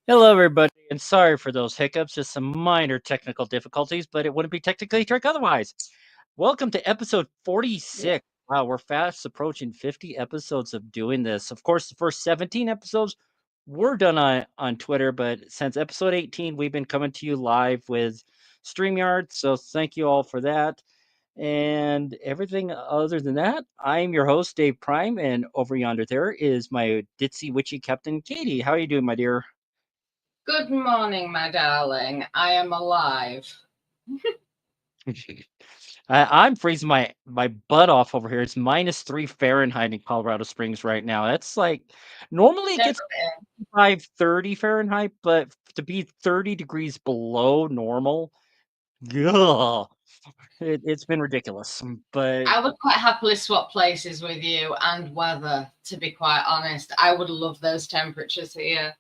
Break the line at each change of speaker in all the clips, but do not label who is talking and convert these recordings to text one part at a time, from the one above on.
Hello, everybody, and sorry for those hiccups. Just some minor technical difficulties, but it wouldn't be technically trick otherwise. Welcome to episode 46. Wow, we're fast approaching 50 episodes of doing this. Of course, the first 17 episodes were done on Twitter, but since episode 18, we've been coming to you live with StreamYard. So thank you all for that. And everything other than that, I'm your host, Dave Prime, and over yonder there is my ditzy witchy Captain Katie. How are you doing, my dear?
Good morning, my darling. I am alive.
I'm freezing my butt off over here. It's -3 Fahrenheit in Colorado Springs right now. That's like normally it
Never
gets 530 Fahrenheit, but to be 30 degrees below normal, ugh, it's been ridiculous. But
I would quite happily swap places with you and weather, to be quite honest. I would love those temperatures here.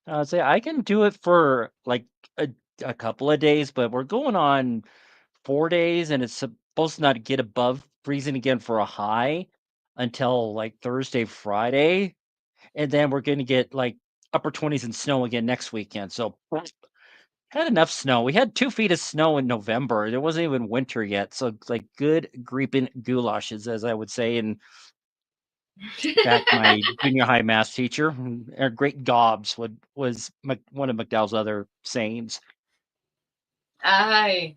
I'd say I can do it for like a, a couple of days, but we're going on 4 days, and it's supposed to not get above freezing again for a high until like Thursday, Friday. And then we're gonna get, like, upper 20s and snow again next weekend, so had enough snow. We had 2 feet of snow in November. It wasn't even winter yet, so, like, good creeping goulashes, as I would say, and back my junior high math teacher, or great gobs was one of McDowell's other sayings.
Aye.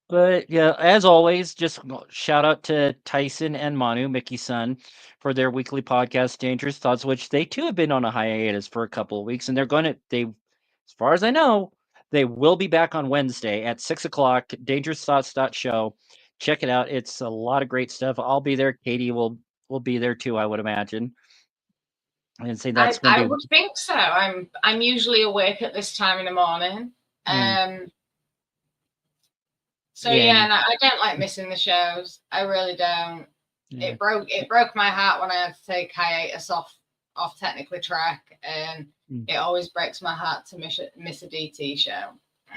But, yeah, as always, just shout out to Tyson and Manu, Mickey's son, for their weekly podcast, Dangerous Thoughts, which they too have been on a hiatus for a couple of weeks, and as far as I know, they will be back on Wednesday at 6 o'clock. DangerousThoughts.show. Check it out. It's a lot of great stuff. I'll be there. Katie will be there too, I would imagine. And say
I,
that's going
I
to be
would think so. I'm usually awake at this time in the morning.
mm,
So yeah,
and
and I don't like missing the shows. I really don't.
yeah.
It broke my heart when I had to take hiatus off technically track, and
Mm.
it always breaks my heart to miss a DT show.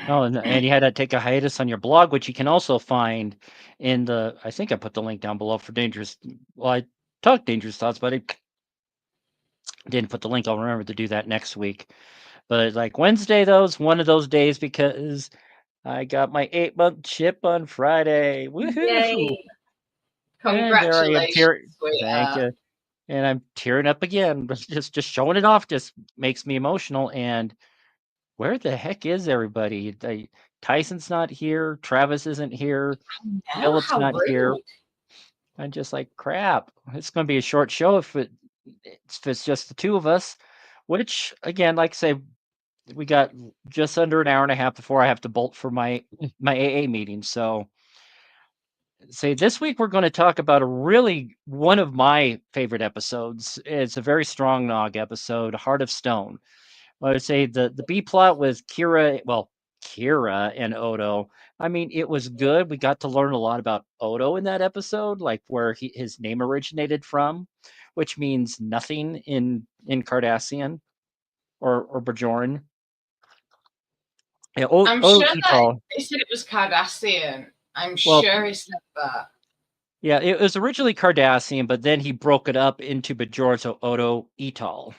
Oh, and you had to take a hiatus on your blog, which you can also find in the. I think I put the link down below for Dangerous. Well, I talked Dangerous Thoughts, but I didn't put the link. I'll remember to do that next week. But like Wednesday, though, is one of those days because I got my 8-month chip on Friday. Woohoo!
Yay!
And there I am
Congratulations,
tearing. Thank
sweetheart.
you. And I'm tearing up again. But just showing it off just makes me emotional. And where the heck is everybody? Tyson's not here. Travis isn't here.
No,
Philip's
how
not here.
rude.
I'm just like, crap. It's going to be a short show if it's just the two of us. Which again, like I say, we got just under an hour and a half before I have to bolt for my AA meeting. So, say this week we're going to talk about a really one of my favorite episodes. It's a very strong Nog episode, Heart of Stone. I would say the B plot was Kira and Odo. I mean, it was good. We got to learn a lot about Odo in that episode, like where his name originated from, which means nothing in Cardassian or Bajoran. Yeah,
I'm
Odo
sure that
Etol.
he said it was Cardassian. I'm
Well,
sure he said that.
yeah, it was originally Cardassian, but then he broke it up into Bajoran, so Odo Etol.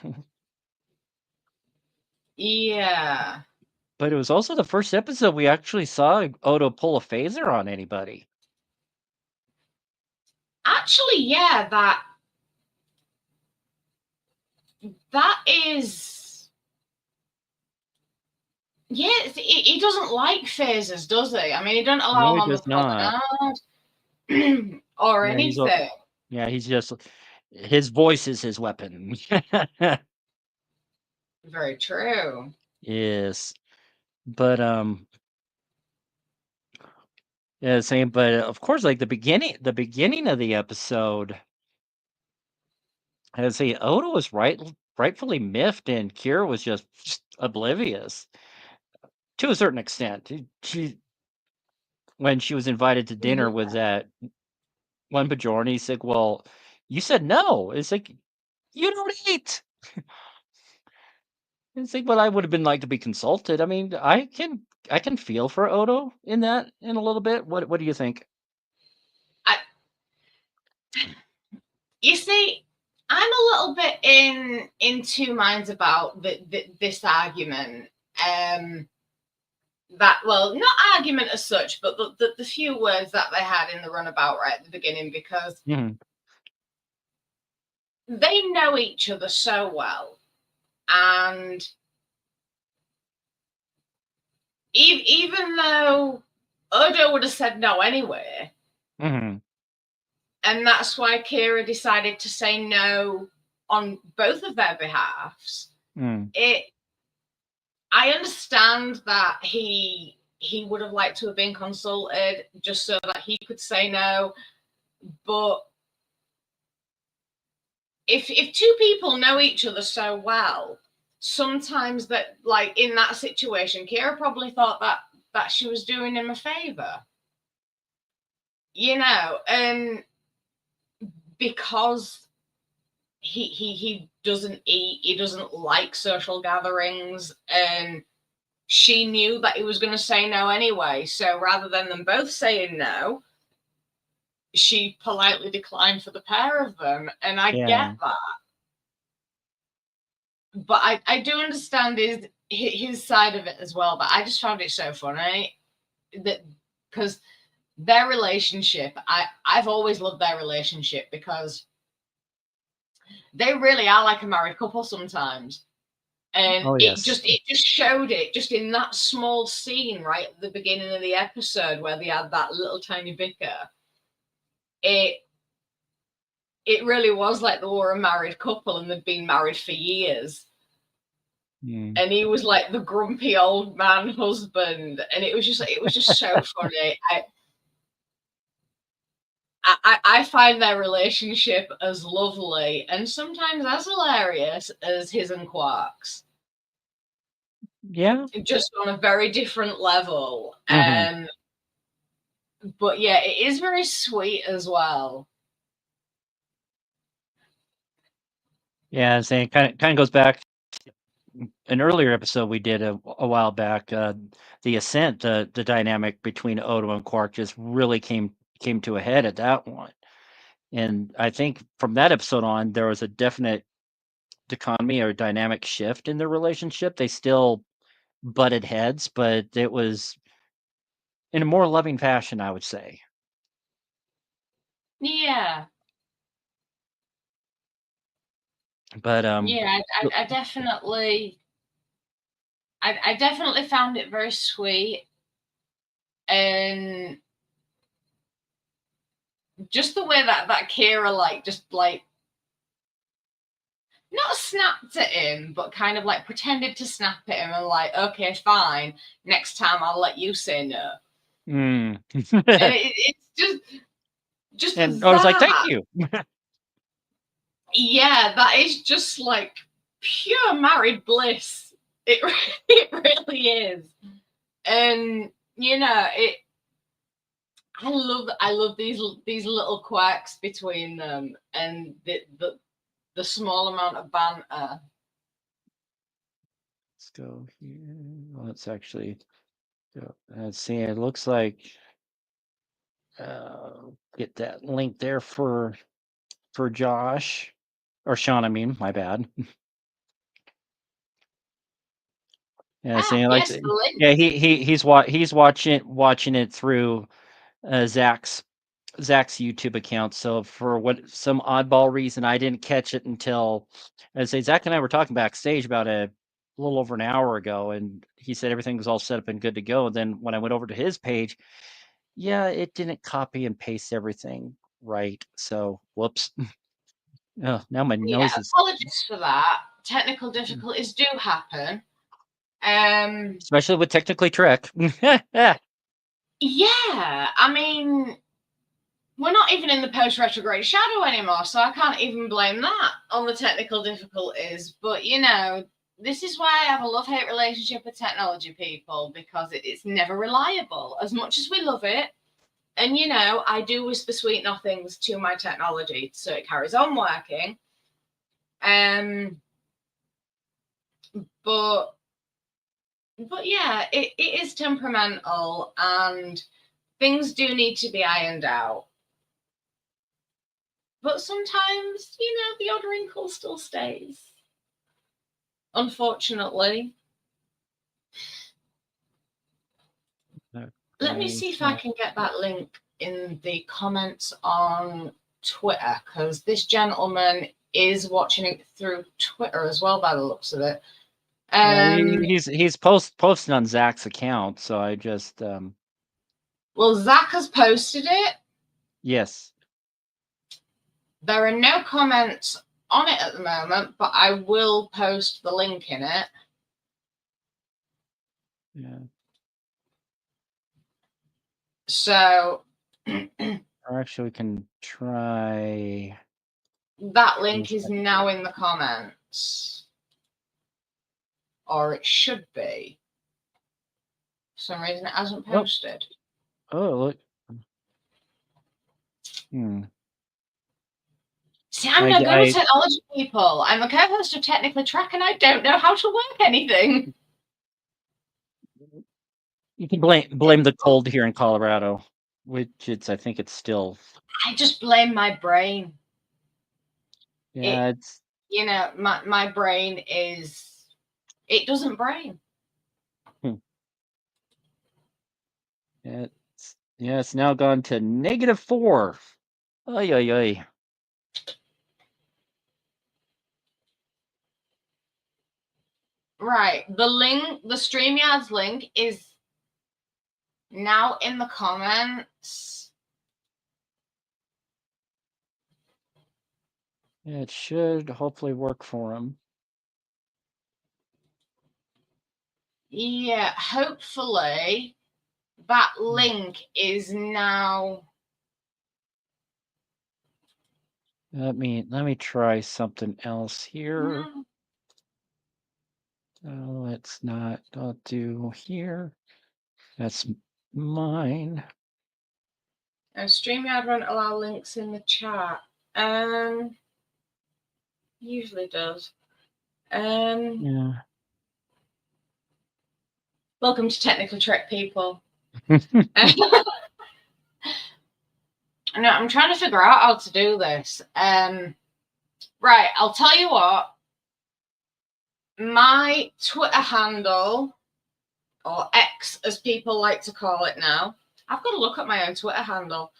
Yeah.
But it was also the first episode we actually saw Odo pull a phaser on anybody.
Actually, yeah, that is. Yeah, he doesn't like phasers, does he? I mean, he doesn't allow
No,
them
he
on the
does not.
promenade or
Yeah,
anything.
he's just his voice is his weapon.
Very true.
Yes. But yeah, same, but of course like the beginning of the episode, I say Odo was rightfully miffed and Kira was just oblivious to a certain extent. She when she was invited to dinner with that one Bajorni, he's like, "Well, you said no." It's like, "You don't eat." It's like, "Well, I would have been like to be consulted." I mean, I can feel for Odo in that in a little bit. What do you think?
I, you see, I'm a little bit in two minds about this argument. That, well, not argument as such, but the few words that they had in the runabout right at the beginning, because they know each other so well, and even though Odo would have said no anyway, and that's why Kira decided to say no on both of their behalves. I understand that he would have liked to have been consulted just so that he could say no, but if two people know each other so well, sometimes that, like in that situation, Kira probably thought that she was doing him a favor, and because he doesn't eat, he doesn't like social gatherings, and she knew that he was going to say no anyway. So rather than them both saying no, she politely declined for the pair of them. And I get that. But I do understand his side of it as well. But I just found it so funny that, because their relationship, I've always loved their relationship, because they really are like a married couple sometimes. And it just showed it just in that small scene right at the beginning of the episode where they had that little tiny bicker. It really was like they were a married couple and they'd been married for years. And he was like the grumpy old man husband, and it was just so funny. I find their relationship as lovely and sometimes as hilarious as his and Quark's.
Yeah.
Just on a very different level. But yeah, it is very sweet as well.
Yeah, saying kind of goes back to an earlier episode we did a while back. The Ascent, the dynamic between Odo and Quark just really came to a head at that one. And I think from that episode on, there was a definite dichotomy or dynamic shift in their relationship. They still butted heads, but it was in a more loving fashion, I would say.
Yeah.
But
yeah, I definitely found it very sweet, and just the way that Kira just not snapped at him, but kind of pretended to snap at him and okay, fine, next time I'll let you say no. And it's just
and I was like, thank you.
Yeah, that is just pure married bliss. It really is. And I love these little quirks between them, and the small amount of banter.
Let's go here. Let's actually go. Let's see. It looks like get that link there for Josh or Sean. I mean, my bad. Yeah, seeing
Yes,
yeah, he's watching it through Zach's YouTube account. So for some oddball reason, I didn't catch it until, I say, Zach and I were talking backstage about a little over an hour ago, and he said everything was all set up and good to go. And then when I went over to his page, yeah, it didn't copy and paste everything right. So whoops. Oh, now my nose is.
Apologies for that. Technical difficulties do happen.
Especially with Technically Trek.
Yeah, I mean, we're not even in the post-retrograde shadow anymore, so I can't even blame that on the technical difficulties. But, this is why I have a love-hate relationship with technology, people, because it's never reliable, as much as we love it. And, I do whisper sweet nothings to my technology so it carries on working. But yeah, it is temperamental, and things do need to be ironed out. But sometimes, the the odd wrinkle still stays. Unfortunately.
Okay,
Let me see if I can get that link in the comments on Twitter, because this gentleman is watching it through Twitter as well, by the looks of it.
He's posting on Zach's account, so I just
well, Zach has posted it.
Yes.
There are no comments on it at the moment, but I will post the link in it.
Yeah.
So
or actually we can try
that link is now in the comments. Or it should be. For some reason it hasn't posted.
Oh, look.
See, I'm no good with technology, people. I'm a co-host of Technically Track, and I don't know how to work anything.
You can blame the cold here in Colorado, which I think it's still.
I just blame my brain.
Yeah,
it's my brain it doesn't brain.
It's now gone to -4. Oy, oy, oy.
Right. The StreamYard's link is now in the comments.
It should hopefully work for him.
Yeah, hopefully that link is now.
Let me try something else here. Let's not. I'll do here. That's mine.
StreamYard won't allow links in the chat. Usually does.
Yeah.
Welcome to Technically Trek, people. No, I'm trying to figure out how to do this. Right, I'll tell you what. My Twitter handle, or X as people like to call it now. I've got to look at my own Twitter handle.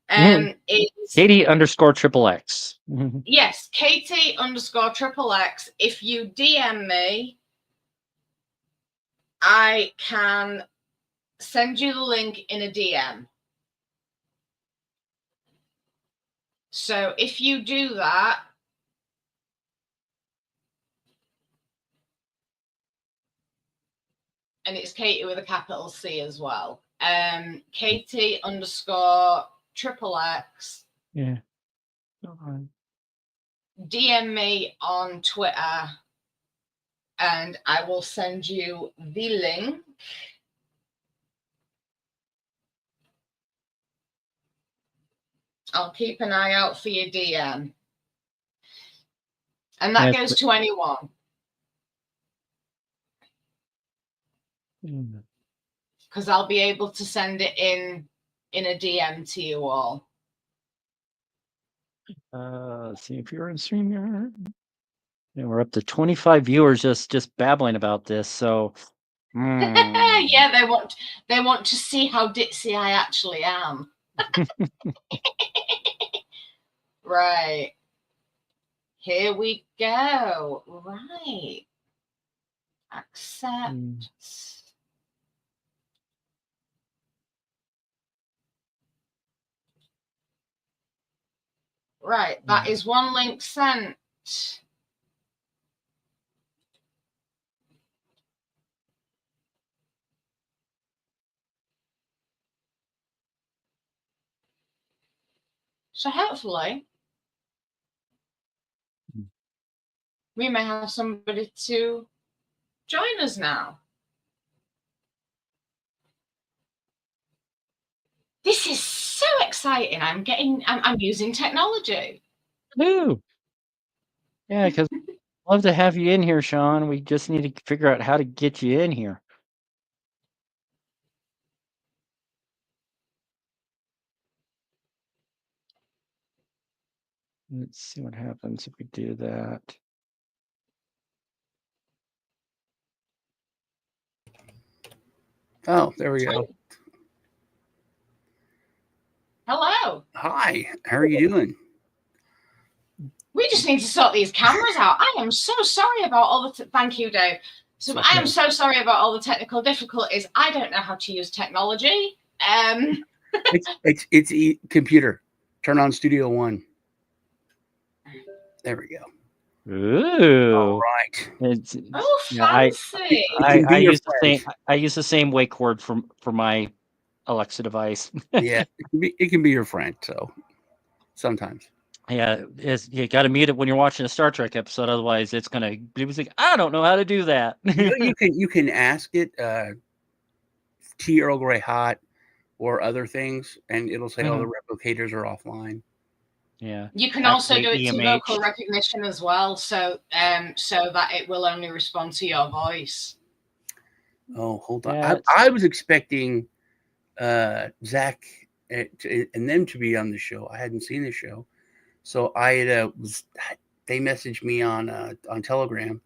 It's
Katie_XXX.
Yes, Katie_XXX. If you DM me, I can send you the link in a DM. So if you do that, and it's Katie with a capital C as well. Katie_XXX.
Yeah.
DM me on Twitter and I will send you the link. I'll keep an eye out for your DM. And that goes to anyone. Because I'll be able to send it in a DM to you all.
Let's see if you're in StreamYard. Yeah, we're up to 25 viewers just babbling about this. So,
yeah, they want to see how ditzy I actually am. Right. Here we go. Right. Accept. Right. That is one link sent. So hopefully we may have somebody to join us now. This is so exciting. I'm using technology.
Ooh. Yeah, because I'd love to have you in here, Sean. We just need to figure out how to get you in here. Let's see what happens if we do that.
Oh, there we go.
Hello.
Hi, how are you doing?
We just need to sort these cameras out. I am so sorry about all the... Thank you, Dave. So I am so sorry about all the technical difficulties. I don't know how to use technology.
It's computer. Turn on Studio One. There we go.
Ooh.
All right.
Fancy.
I use the same wake word for my Alexa device.
Yeah, it can be your friend. So sometimes.
Yeah, you got to mute it when you're watching a Star Trek episode. Otherwise, it's gonna be like, I don't know how to do that.
You can ask it tea Earl Grey hot or other things, and it'll say, "Oh, the replicators are offline."
Yeah.
You can also do it to vocal recognition as well, so that it will only respond to your voice.
Oh, hold on. I was expecting Zach and them to be on the show. I hadn't seen the show, so I had they messaged me on Telegram,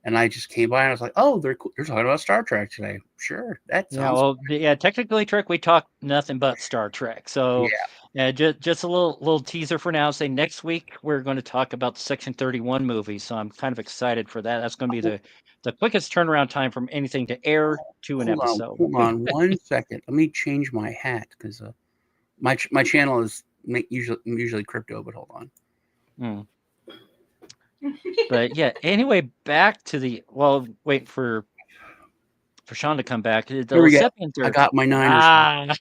and I just came by and I was like, "Oh, they're talking about Star Trek today." Sure, that sounds.
Technically, Trek, we talk nothing but Star Trek. So just a little teaser for now. Say next week we're going to talk about the Section 31 movie. So I'm kind of excited for that. That's going to be the quickest turnaround time from anything to air to an episode.
Hold on 1 second. Let me change my hat because my channel is usually crypto. But hold on.
But yeah, anyway, back to wait for Sean to come back.
There we go. I got my Niners.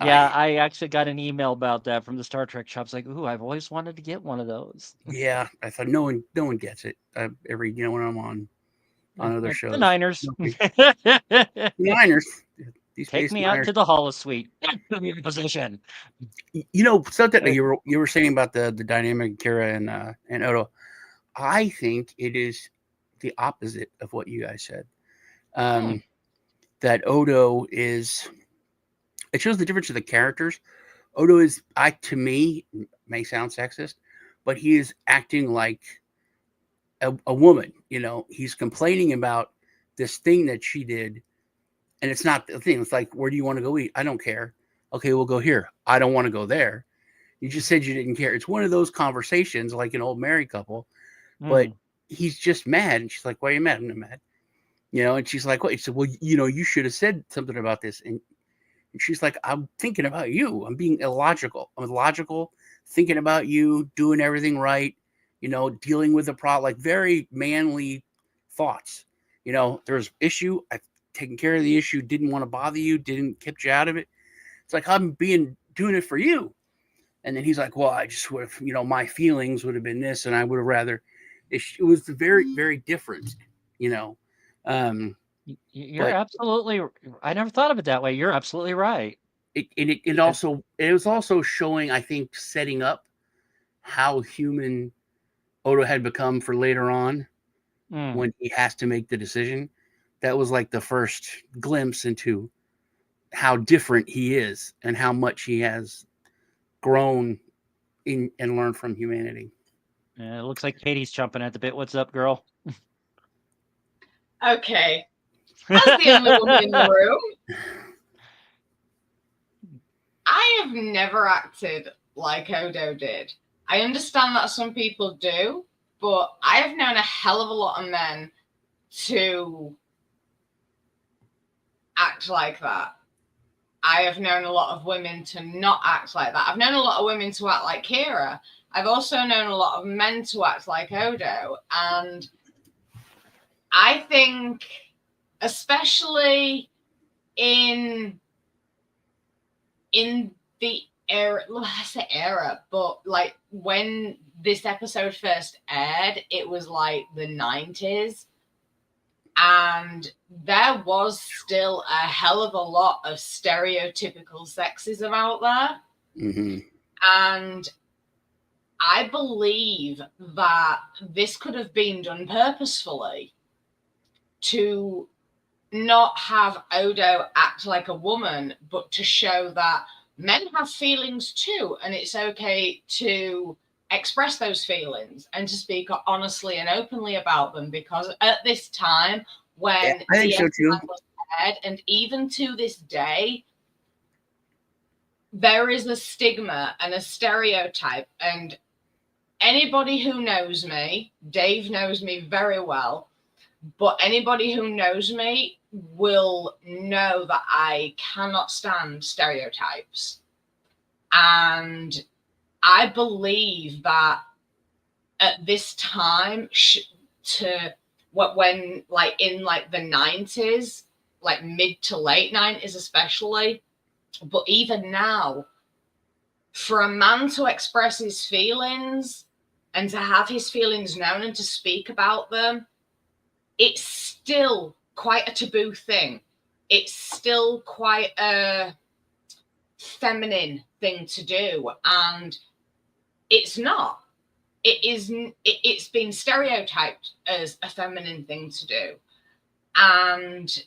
Yeah, I actually got an email about that from the Star Trek shop. It's like, ooh, I've always wanted to get one of those.
Yeah, I thought no one gets it. When I'm on other shows.
The Niners.
The Niners.
Take me out to the holosuite. Position.
Something you were saying about the dynamic Kira and Odo. I think it is the opposite of what you guys said. That Odo is. It shows the difference of the characters. Odo is, to me, may sound sexist, but he is acting like a woman. He's complaining about this thing that she did. And it's not the thing. It's like, where do you want to go eat? I don't care. Okay, we'll go here. I don't want to go there. You just said you didn't care. It's one of those conversations like an old married couple, but he's just mad. And she's like, why are you mad? I'm not mad. And she's like, wait. So, well, you should have said something about this. And she's like, I'm thinking about you. I'm being illogical. I'm logical, thinking about you, doing everything right, dealing with the problem, like very manly thoughts. There's issue. I've taken care of the issue, didn't want to bother you, didn't keep you out of it. It's like, I'm doing it for you. And then he's like, well, I just would have, my feelings would have been this, and I would have rather. It was very, very different,
You're absolutely. I never thought of it that way. You're absolutely right.
It was also showing, I think, setting up how human Odo had become for later on when he has to make the decision. That was like the first glimpse into how different he is and how much he has grown and learned from humanity.
It looks like Katie's chomping at the bit. What's up, girl?
Okay. As the only woman in the room, I have never acted like Odo did. I understand that some people do, but I have known a hell of a lot of men to act like that. I have known a lot of women to not act like that. I've known a lot of women to act like Kira. I've also known a lot of men to act like Odo. And I think, especially in the era, I say era, but like when this episode first aired, it was like the 90s. And there was still a hell of a lot of stereotypical sexism out there.
Mm-hmm.
And I believe that this could have been done purposefully to not have Odo act like a woman, but to show that men have feelings too. And it's okay to express those feelings and to speak honestly and openly about them, because at this time when
I think so too.
was aired, and even to this day, there is a stigma and a stereotype. And anybody who knows me, Dave knows me very well, but anybody who knows me will know that I cannot stand stereotypes. And I believe that at this time, when like in like the 90s, like mid to late 90s especially, but even now, for a man to express his feelings and to have his feelings known and to speak about them, it's still quite a taboo thing. It's still quite a feminine thing to do, and it's not. It's been stereotyped as a feminine thing to do, and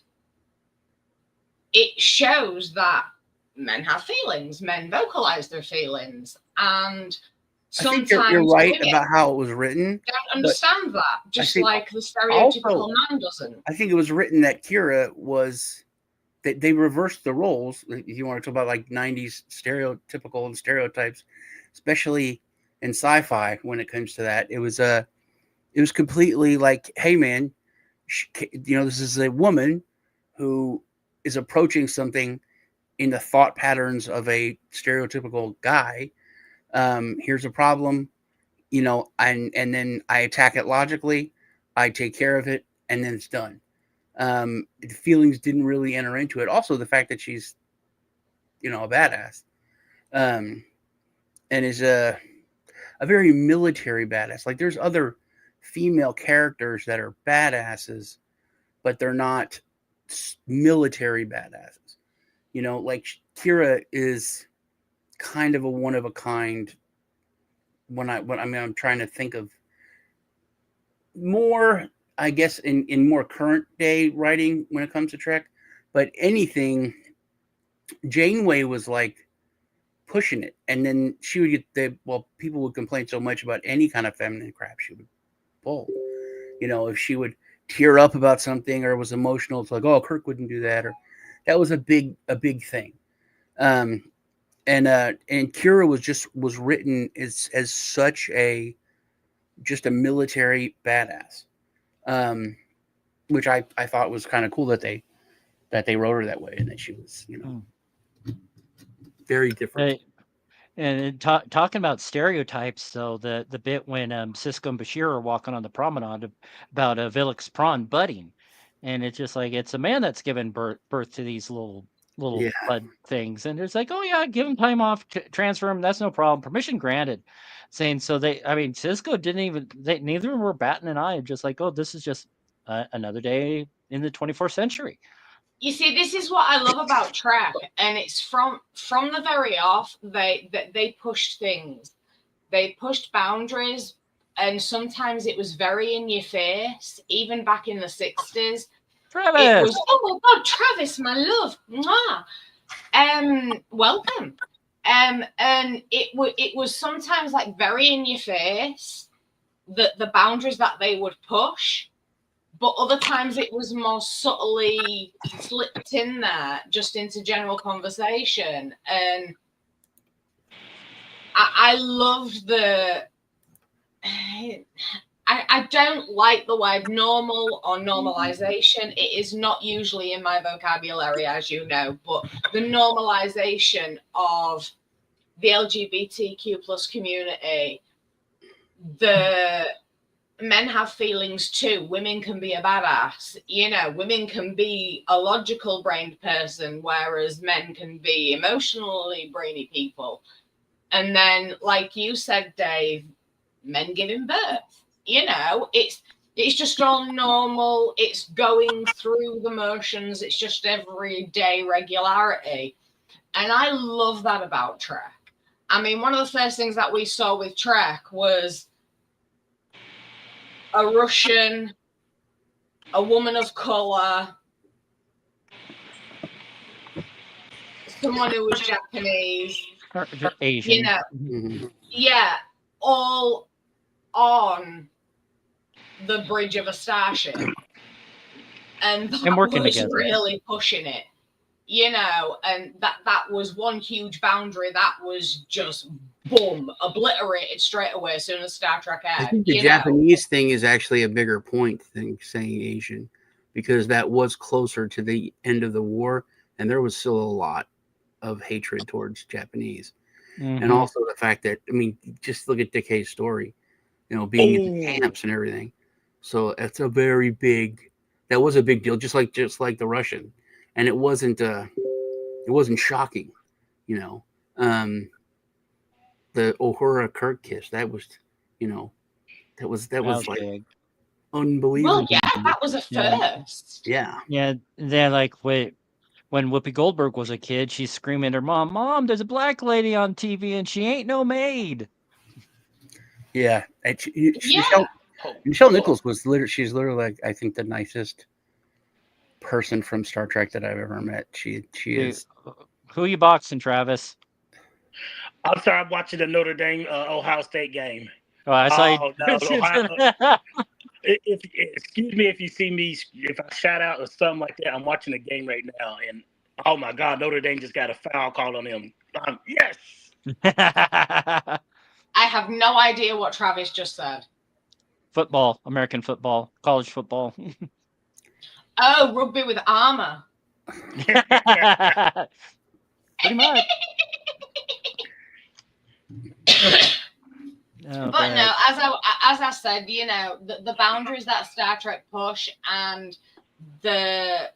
it shows that men have feelings, men vocalize their feelings, and sometimes
I think you're right about how it was written.
Don't understand that, just like the stereotypical man doesn't.
I think it was written that Kira was that they reversed the roles. If you want to talk about like 90s stereotypical and stereotypes, especially in sci-fi, when it comes to that, it was completely like, hey man, this is a woman who is approaching something in the thought patterns of a stereotypical guy. Here's a problem, and then I attack it logically, I take care of it, and then it's done. The feelings didn't really enter into it. Also, the fact that she's, a badass, and is a very military badass. Like, there's other female characters that are badasses, but they're not military badasses. Like Kira is kind of a one of a kind. I'm trying to think of more, I guess, in more current day writing when it comes to Trek, but anything, Janeway was like pushing it, and then she would get people would complain so much about any kind of feminine crap she would pull. If she would tear up about something or was emotional, it's like, oh, Kirk wouldn't do that, or that was a big thing. And Kira was written as such just a military badass, which I thought was kind of cool that they wrote her that way, and that she was very different.
And talking about stereotypes, though, the bit when Sisko and Bashir are walking on the promenade about Vilix prawn budding, and it's just like it's a man that's given birth to these little bud things, and it's like, oh yeah, give him time off, transfer him, that's no problem, permission granted. Saying so Sisko didn't even neither of them were batting an eye, just like, oh, this is just another day in the 24th century.
You see, this is what I love about Trek, and it's from the very off. They pushed things, they pushed boundaries, and sometimes it was very in your face. Even back in the 60s,
Travis,
it was, oh my God, Travis, my love, mwah. Welcome. And it was sometimes like very in your face, the boundaries that they would push. But other times it was more subtly slipped in there, just into general conversation. And I loved I don't like the word normal or normalization. It is not usually in my vocabulary, as you know, but the normalization of the LGBTQ plus community, men have feelings too. Women can be a badass. Women can be a logical brained person, whereas men can be emotionally brainy people. And then, like you said, Dave, men giving birth. It's just all normal. It's going through the motions. It's just everyday regularity. And I love that about Trek. I mean, one of the first things that we saw with Trek was a Russian, a woman of color, someone who was Japanese,
Asian.
yeah, all on the bridge of a starship. And that
working
was
together.
really pushing it, you know, and that was one huge boundary that was just boom, obliterated straight away as soon as Star Trek aired.
I think the Japanese thing is actually a bigger point than saying Asian, because that was closer to the end of the war, and there was still a lot of hatred towards Japanese. And also the fact that, I mean, just look at Dick Hayes' story, you know, being in the camps and everything. So that's a very big, that was a big deal, just like the Russian. And it wasn't shocking, you know. The Uhura Kirk kiss, that was, you know, that was like
big.
unbelievable.
Well, yeah, that was a first.
Yeah.
Yeah, then like when Whoopi Goldberg was a kid, she's screaming at her mom, "Mom, there's a black lady on TV and she ain't no maid."
Yeah. And
Yeah.
Michelle Nichols was she's literally like, I think, the nicest person from Star Trek that I've ever met. She is.
Who you boxing, Travis?
I'm sorry, I'm watching the Notre Dame Ohio State game.
Oh, I saw you.
No, excuse me if you see me, if I shout out or something like that. I'm watching the game right now, and oh my God, Notre Dame just got a foul call on them. Yes.
I have no idea what Travis just said.
Football, American football, college football.
Oh, rugby with armor.
Pretty much.
But no, as I said, you know, the boundaries that Star Trek push and the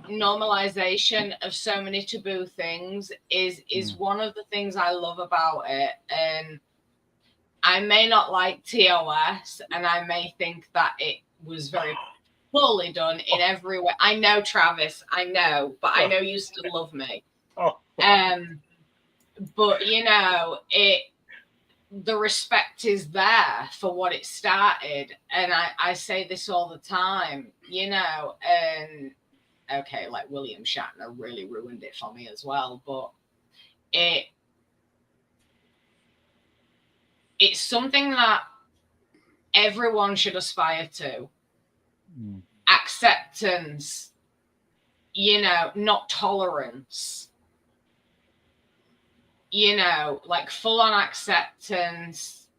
normalization of so many taboo things is one of the things I love about it. And I may not like TOS, and I may think that it was very poorly done in every way. I know, Travis, I know, but I know you still love me. But you know, the respect is there for what it started, and I say this all the time, you know, and okay, like William Shatner really ruined it for me as well, but it's something that everyone should aspire to. Acceptance, you know, not tolerance. You know, like full on acceptance.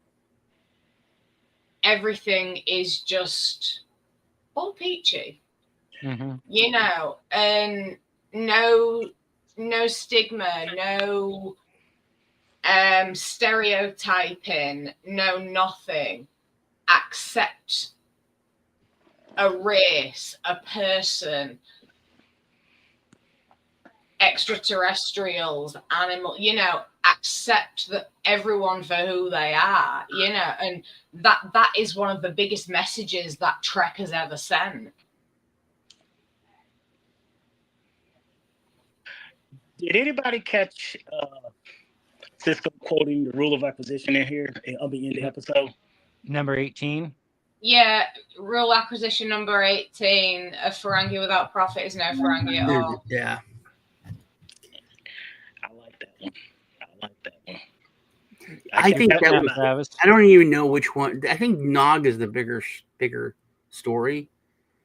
Everything is just all peachy. You know, and no stigma, no stereotyping, no nothing. Accept a race, a person, extraterrestrials, animal, you know, accept that everyone for who they are, you know, and that is one of the biggest messages that Trek has ever sent.
Did anybody catch Sisko quoting the rule of acquisition in here in the episode?
Number 18.
Yeah, rule acquisition number 18: a Ferengi without profit is no Ferengi at all.
Yeah.
I like that one.
I think that was, I don't even know which one. I think Nog is the bigger story.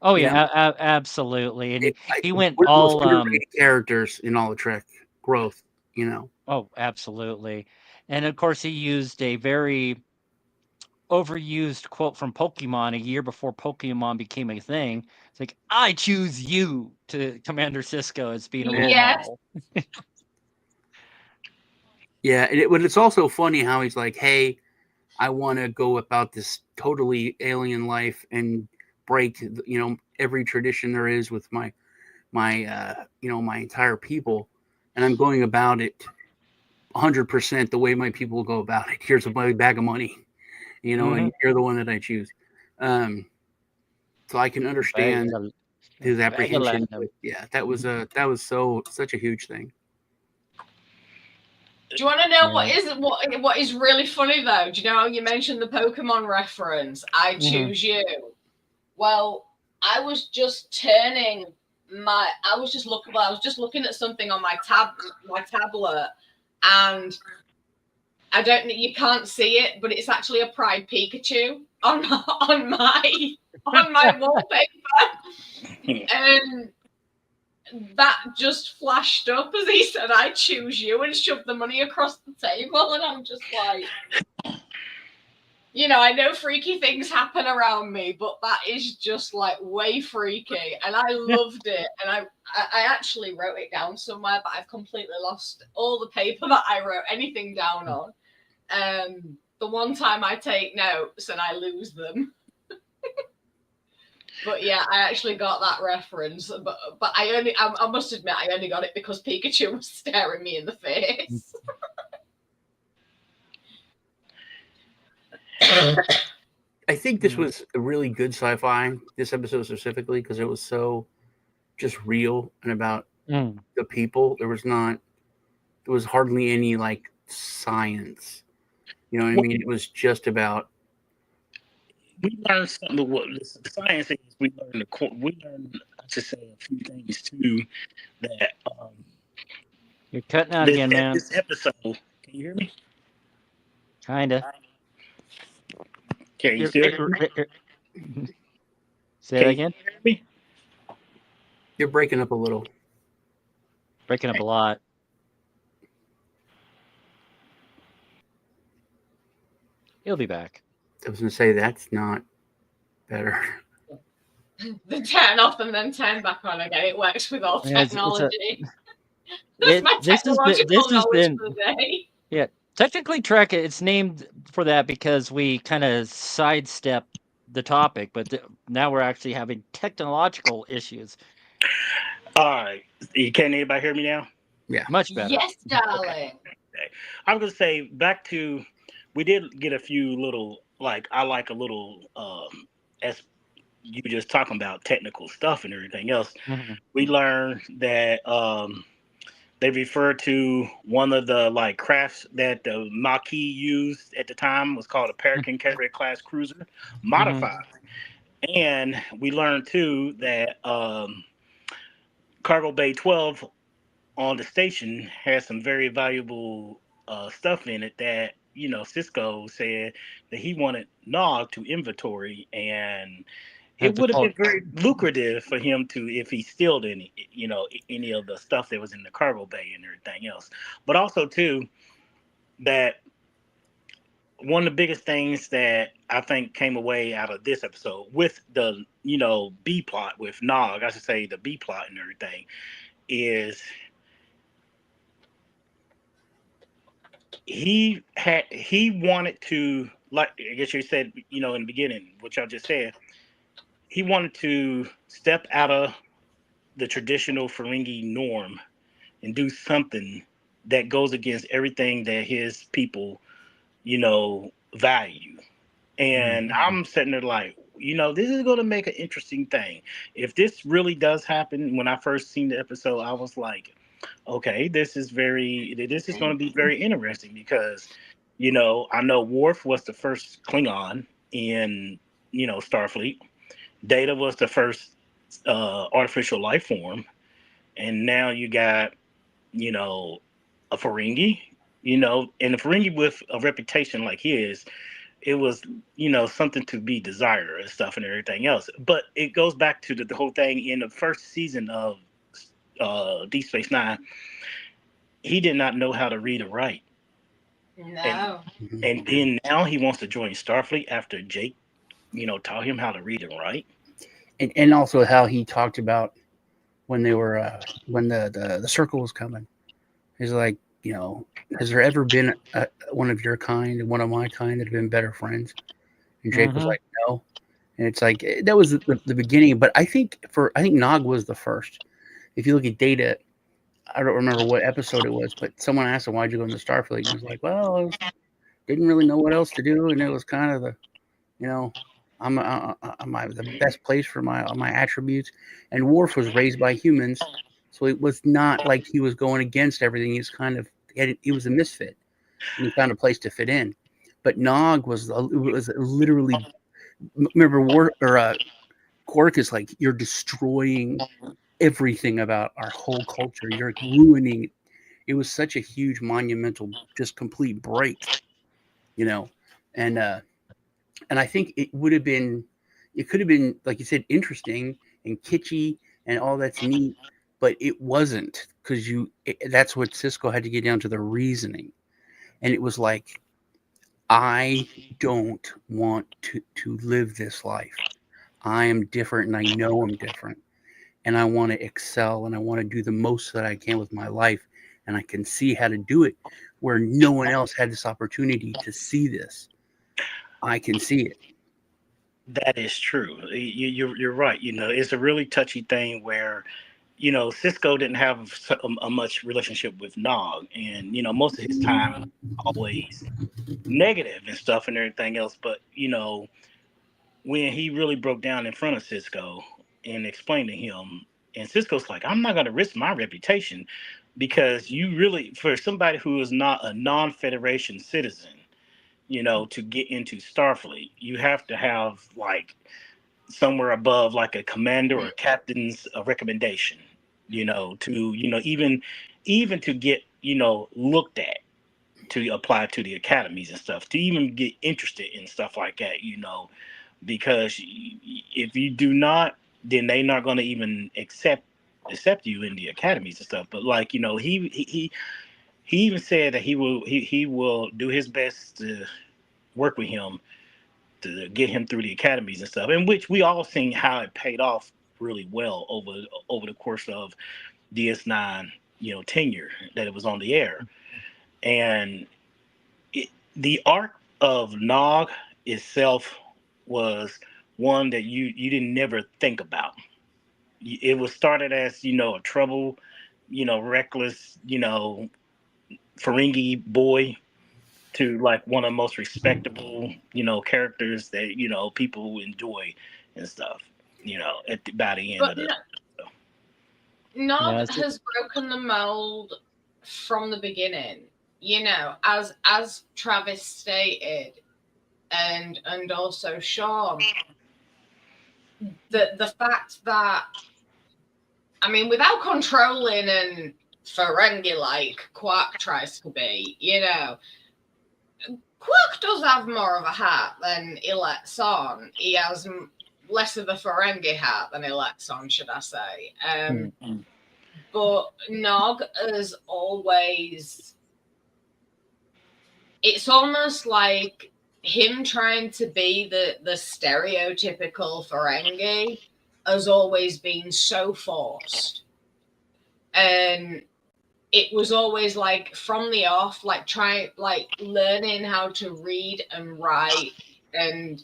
Oh yeah, absolutely. And he went all
characters in all the Trek growth, you know.
Oh, absolutely. And of course he used a very overused quote from Pokemon a year before Pokemon became a thing. It's like, I choose you, to Commander Sisko as being a role model.
Yeah, but it's also funny how he's like, hey, I want to go about this totally alien life and break, you know, every tradition there is with my you know, my entire people, and I'm going about it 100% the way my people go about it. Here's a bag of money, you know, and you're the one that I choose. So I can understand his apprehension. But yeah, that was such a huge thing.
Do you want to know what is really funny though? Do you know how you mentioned the Pokemon reference? I choose you. Well, I was just looking at something on my tablet, and I don't know, you can't see it, but it's actually a Pride Pikachu on my wallpaper. And that just flashed up as he said, "I choose you," and shoved the money across the table. And I'm just like, I know freaky things happen around me, but that is just like way freaky. And I loved it. And I actually wrote it down somewhere, but I've completely lost all the paper that I wrote anything down on. The one time I take notes and I lose them. But yeah, I actually got that reference. But I must admit, I only got it because Pikachu was staring me in the face.
I think this was a really good sci-fi, this episode specifically, because it was so just real and about the people. There was hardly any like science. You know what I mean? It was just about.
We learned something of what the science is. We learned, I should say, a few things too. That
You're cutting out again, man.
This episode, can you hear me?
Kinda.
Okay, you still hear
me? Say that again.
You hear me?
You're breaking up a little.
Breaking up a lot. He'll be back.
I was going to say that's not better.
The turn off and then turn back on again. It works with all technology. That's my technological knowledge for the day.
Yeah, technically, Trek, it's named for that because we kind of sidestep the topic, but now we're actually having technological issues.
All right. Can anybody hear me now?
Yeah.
Much better.
Yes, darling.
Okay. I was going to say, back to, we did get a few little, like, I like a little, as you were just talking about technical stuff and everything else.
Mm-hmm.
We learned that they refer to one of the like crafts that the Maquis used at the time was called a Peregrine Carrier class cruiser, modified. Mm-hmm. And we learned too that Cargo Bay 12 on the station has some very valuable stuff in it that, Sisko said that he wanted Nog to inventory, and it would have been very lucrative for him to, if he stealed any of the stuff that was in the cargo bay and everything else. But also too, that one of the biggest things that I think came away out of this episode with the, B plot with Nog, I should say the B plot and everything, is he wanted to, like I guess you said, in the beginning, which I just said, he wanted to step out of the traditional Ferengi norm and do something that goes against everything that his people, value. And I'm sitting there like, this is going to make an interesting thing. If this really does happen, when I first seen the episode, I was like, okay, this is going to be very interesting because, I know Worf was the first Klingon in, Starfleet. Data was the first artificial life form, and now you got, a Ferengi, and a Ferengi with a reputation like his, it was, something to be desired and stuff and everything else. But it goes back to the whole thing in the first season of Deep Space Nine. He did not know how to read or write.
No.
And then now he wants to join Starfleet after Jake, taught him how to read and write.
And also how he talked about when they were when the circle was coming. He's like, has there ever been one of your kind and one of my kind that have been better friends? And Jake was like, no. And it's like that was the beginning. But I think Nog was the first. If you look at Data, I don't remember what episode it was, but someone asked him, why'd you go into Starfleet? And he was like, well, I didn't really know what else to do, and it was kind of the, I'm the best place for my attributes. And Worf was raised by humans, so it was not like he was going against everything. He was he was a misfit, and he found a place to fit in. But Nog was literally, remember, Quark is like, you're destroying everything about our whole culture. You're ruining it. It was such a huge, monumental, just complete break you know, and I think it would have been, it could have been, like you said, interesting and kitschy and all that's neat, but it wasn't, because that's what Sisko had to get down to, the reasoning. And it was like, I don't want to live this life. I am different, and I know I'm different, and I want to excel, and I want to do the most that I can with my life, and I can see how to do it where no one else had this opportunity to see this. I can see it.
That is true. You're right. It's a really touchy thing where, Cisco didn't have a much relationship with Nog, and most of his time was always negative and stuff and everything else. But when he really broke down in front of Cisco and explained to him, and Cisco's like, I'm not going to risk my reputation, because you really, for somebody who is not a non-Federation citizen, to get into Starfleet, you have to have like somewhere above like a commander or a captain's recommendation, to even to get looked at to apply to the academies and stuff, to even get interested in stuff like that, because if you do not, then they're not going to even accept you in the academies and stuff. But like he even said that he will do his best to work with him to get him through the academies and stuff, in which we all seen how it paid off really well over the course of DS9 tenure that it was on the air. And the arc of Nog itself was one that you didn't never think about. It was started as a trouble, reckless, Ferengi boy, to like one of the most respectable, characters that people enjoy and stuff. By the end
But
of the.
Nog has broken the mold from the beginning. As Travis stated, and also Sean, the fact that, I mean, without controlling and Ferengi like Quark tries to be, Quark does have more of a heart than he lets on. He has less of a Ferengi heart than he lets on, should I say. But Nog is always, it's almost like him trying to be the stereotypical Ferengi has always been so forced. And it was always like from the off, like learning how to read and write and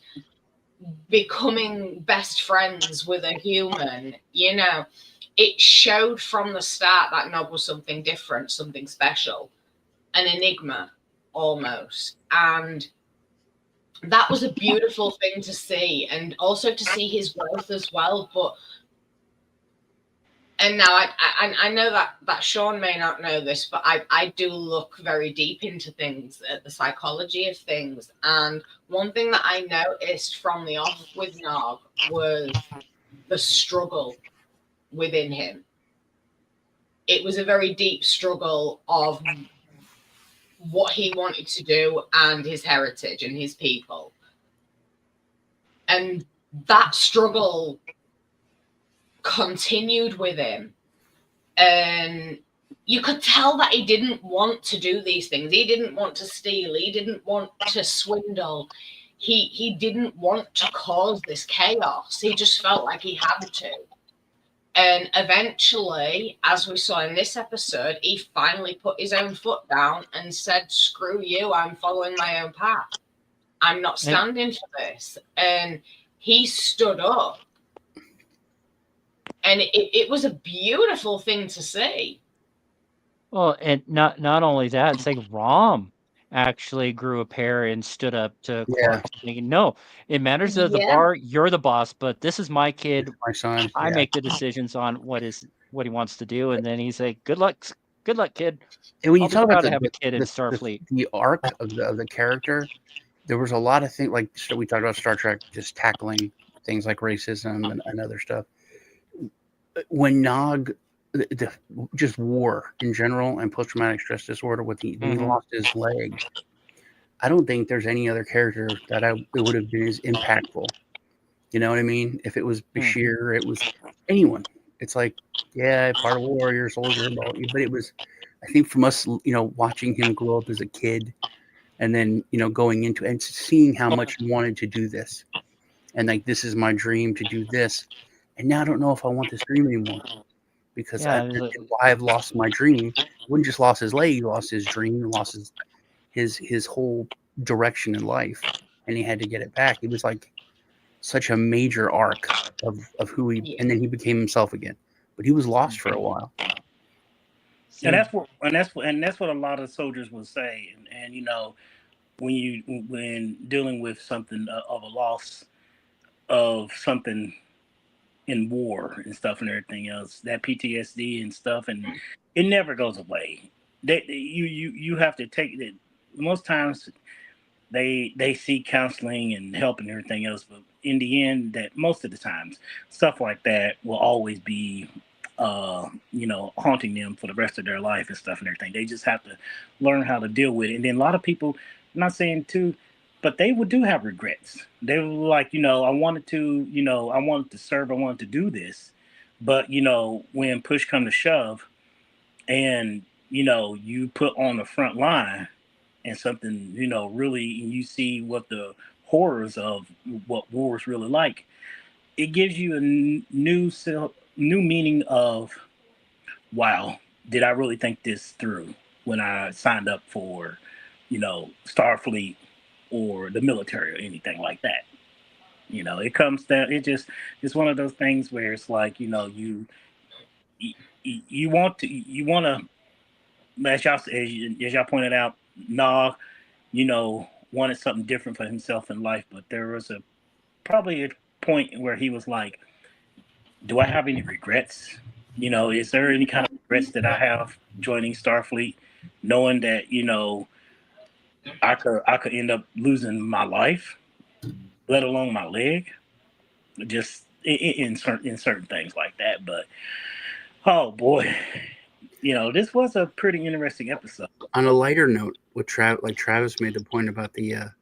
becoming best friends with a human, it showed from the start that Nog was something different, something special, an enigma almost. And that was a beautiful thing to see, and also to see his growth as well. And now I know that Sean may not know this, but I do look very deep into things, the psychology of things. And one thing that I noticed from the off with Nog was the struggle within him. It was a very deep struggle of what he wanted to do and his heritage and his people. And that struggle continued with him. And you could tell that he didn't want to do these things. He didn't want to steal. He didn't want to swindle. He didn't want to cause this chaos. He just felt like he had to. And eventually, as we saw in this episode, he finally put his own foot down and said, screw you, I'm following my own path. I'm not standing for this. And he stood up. And it was a beautiful thing to see.
Well, and not only that, it's like Rom actually grew a pair and stood up to Quark, thinking, no, it matters at the bar, you're the boss, but this is my kid.
My son.
I make the decisions on what he wants to do. And then he's like, good luck, kid.
And when you talk about
to have a kid in Starfleet,
the arc of the character, there was a lot of things, like we talked about Star Trek, just tackling things like racism and other stuff. When Nog, just war in general and post-traumatic stress disorder, when he lost his leg, I don't think there's any other character that it would have been as impactful. You know what I mean? If it was Bashir, it was anyone. It's like, yeah, part of a warrior, soldier, but it was, I think from us, watching him grow up as a kid and then, going into and seeing how much he wanted to do this. And like, this is my dream to do this. And now I don't know if I want this dream anymore because I've lost my dream. He wouldn't just lost his leg, he lost his dream, he lost his whole direction in life. And he had to get it back. It was like such a major arc of who he, and then he became himself again. But he was lost for a while.
And that's what a lot of soldiers will say. And when dealing with something of a loss of something in war and stuff and everything else, that PTSD and stuff, and it never goes away. You have to take it. Most times they seek counseling and help and everything else, but in the end, that most of the times stuff like that will always be haunting them for the rest of their life and stuff and everything. They just have to learn how to deal with it. And then a lot of people, I'm not saying too, but they do have regrets. They were like, I wanted to serve, I wanted to do this, but when push come to shove, and you put on the front line, and something really, you see what the horrors of what war is really like. It gives you a new meaning of, wow, did I really think this through when I signed up for, Starfleet or the military or anything like that? It comes down. It's one of those things where it's like, you want to, as y'all pointed out, Nog, wanted something different for himself in life, but there was probably a point where he was like, do I have any regrets? Is there any kind of regrets that I have joining Starfleet, knowing that, I could end up losing my life, let alone my leg, just in certain things like that. But oh boy, this was a pretty interesting episode.
On a lighter note, with Travis made the point about the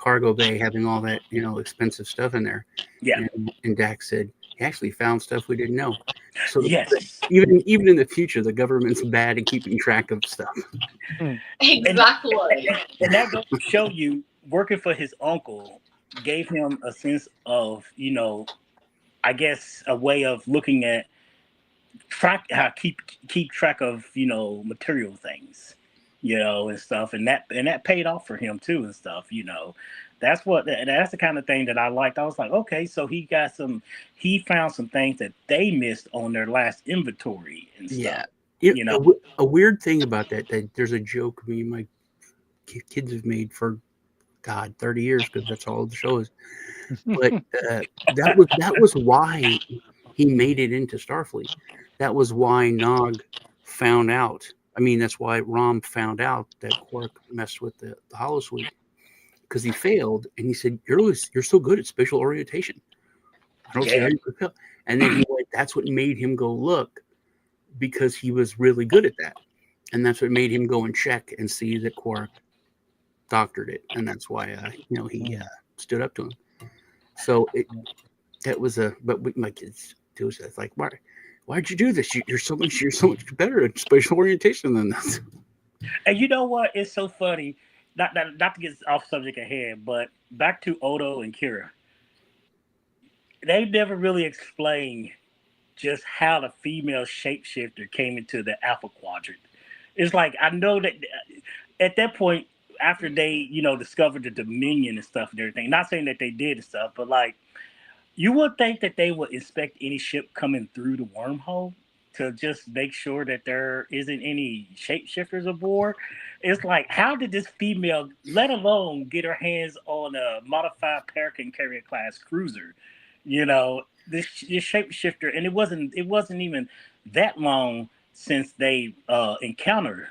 cargo bay having all that expensive stuff in there.
Yeah.
And Dax said he actually found stuff we didn't know. So
yes,
even in the future, the government's bad at keeping track of stuff.
Exactly.
And that goes to show you, working for his uncle gave him a sense of, I guess, a way of looking at keep track of material things, and stuff, and that paid off for him too and stuff. That's the kind of thing that I liked. I was like, okay, so he found some things that they missed on their last inventory and stuff.
Yeah. A weird thing about that there's a joke my kids have made for 30 years, because that's all the show is. But that was why he made it into Starfleet. That was why Nog found out. I mean, that's why Rom found out that Quark messed with the holosuite, because he failed, and he said, "You're so good at spatial orientation. I don't see how you could fail." And then that's what made him go look, because he was really good at that, and that's what made him go and check and see that Quark doctored it, and that's why he stood up to him. So that was but my kids do it. It's like, why'd you do this? You're so much better at spatial orientation than this.
And you know what? It's so funny. Not to get off subject ahead, but back to Odo and Kira. They never really explained just how the female shapeshifter came into the Alpha Quadrant. It's like, I know that at that point, after they discovered the Dominion and stuff and everything. Not saying that they did and stuff, but like, you would think that they would inspect any ship coming through the wormhole to just make sure that there isn't any shapeshifters aboard. It's like, how did this female, let alone get her hands on a modified Peregrine carrier class cruiser, this shapeshifter, and it wasn't even that long since they encountered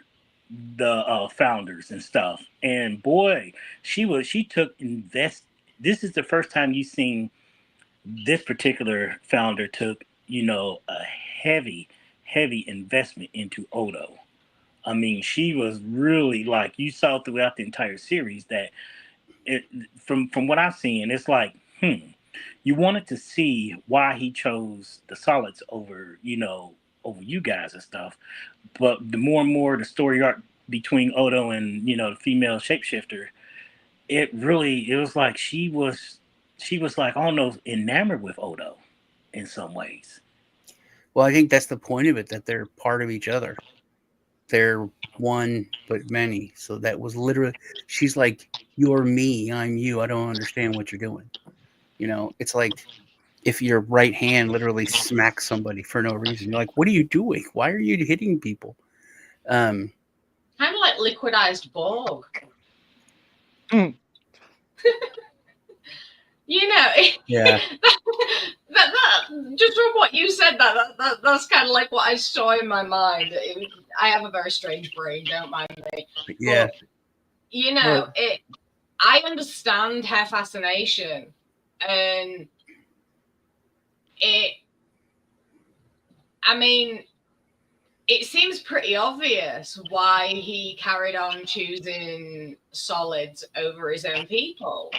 the founders and stuff. And boy, she took this is the first time you've seen this particular founder took a heavy investment into Odo. I mean, she was really like you saw throughout the entire series that from what I've seen, it's like, you wanted to see why he chose the solids over, over you guys and stuff. But the more and more the story arc between Odo and the female shapeshifter, it was like she was like almost enamored with Odo in some ways.
Well, I think that's the point of it, that they're part of each other. They're one but many. So that was literally, she's like, you're me, I'm you. I don't understand what you're doing. It's like if your right hand literally smacks somebody for no reason. You're like, what are you doing? Why are you hitting people?
Kind of like liquidized Borg.
Yeah.
that just from what you said, that's kind of like what I saw in my mind. I have a very strange brain, don't mind me.
Yeah.
But, I understand her fascination, and it seems pretty obvious why he carried on choosing solids over his own people.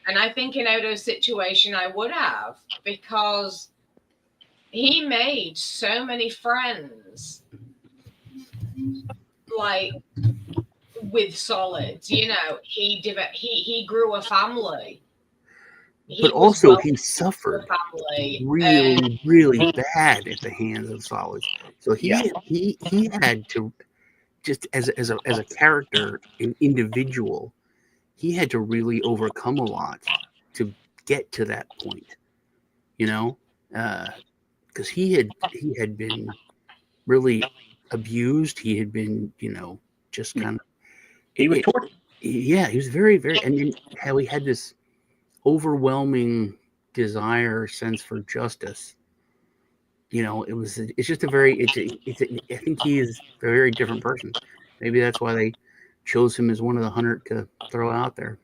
And I think in Odo's situation, I would have, because he made so many friends, like, with solids. He grew a family.
But also, he suffered really, really bad at the hands of solids. So he had to, just as a character, an individual, he had to really overcome a lot to get to that point. Because he had been really abused. He had been, just kind of.
He was tortured.
Yeah, he was very, very, and then how he had this overwhelming desire, sense for justice. It's just I think he is a very different person. Maybe that's why they chose him as one of the 100 to throw out there.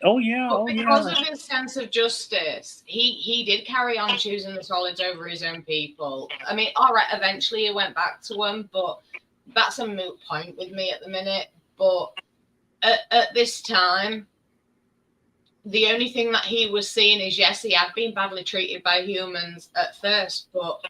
Oh yeah,
but because of his sense of justice, he did carry on choosing the solids over his own people. I mean, all right, eventually he went back to them, but that's a moot point with me at the minute. But at this time, the only thing that he was seeing is, yes, he had been badly treated by humans at first, but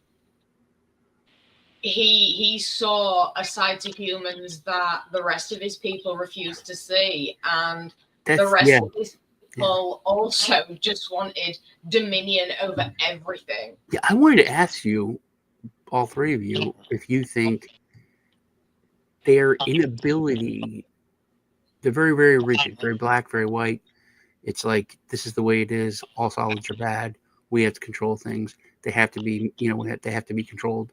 he saw a side to humans that the rest of his people refused to see, and the rest of his people also just wanted dominion over everything.
Yeah, I wanted to ask you, all three of you, if you think their inability, they're very, very rigid, very black, very white. It's like, this is the way it is. All solids are bad. We have to control things. They have to be, they have to be controlled.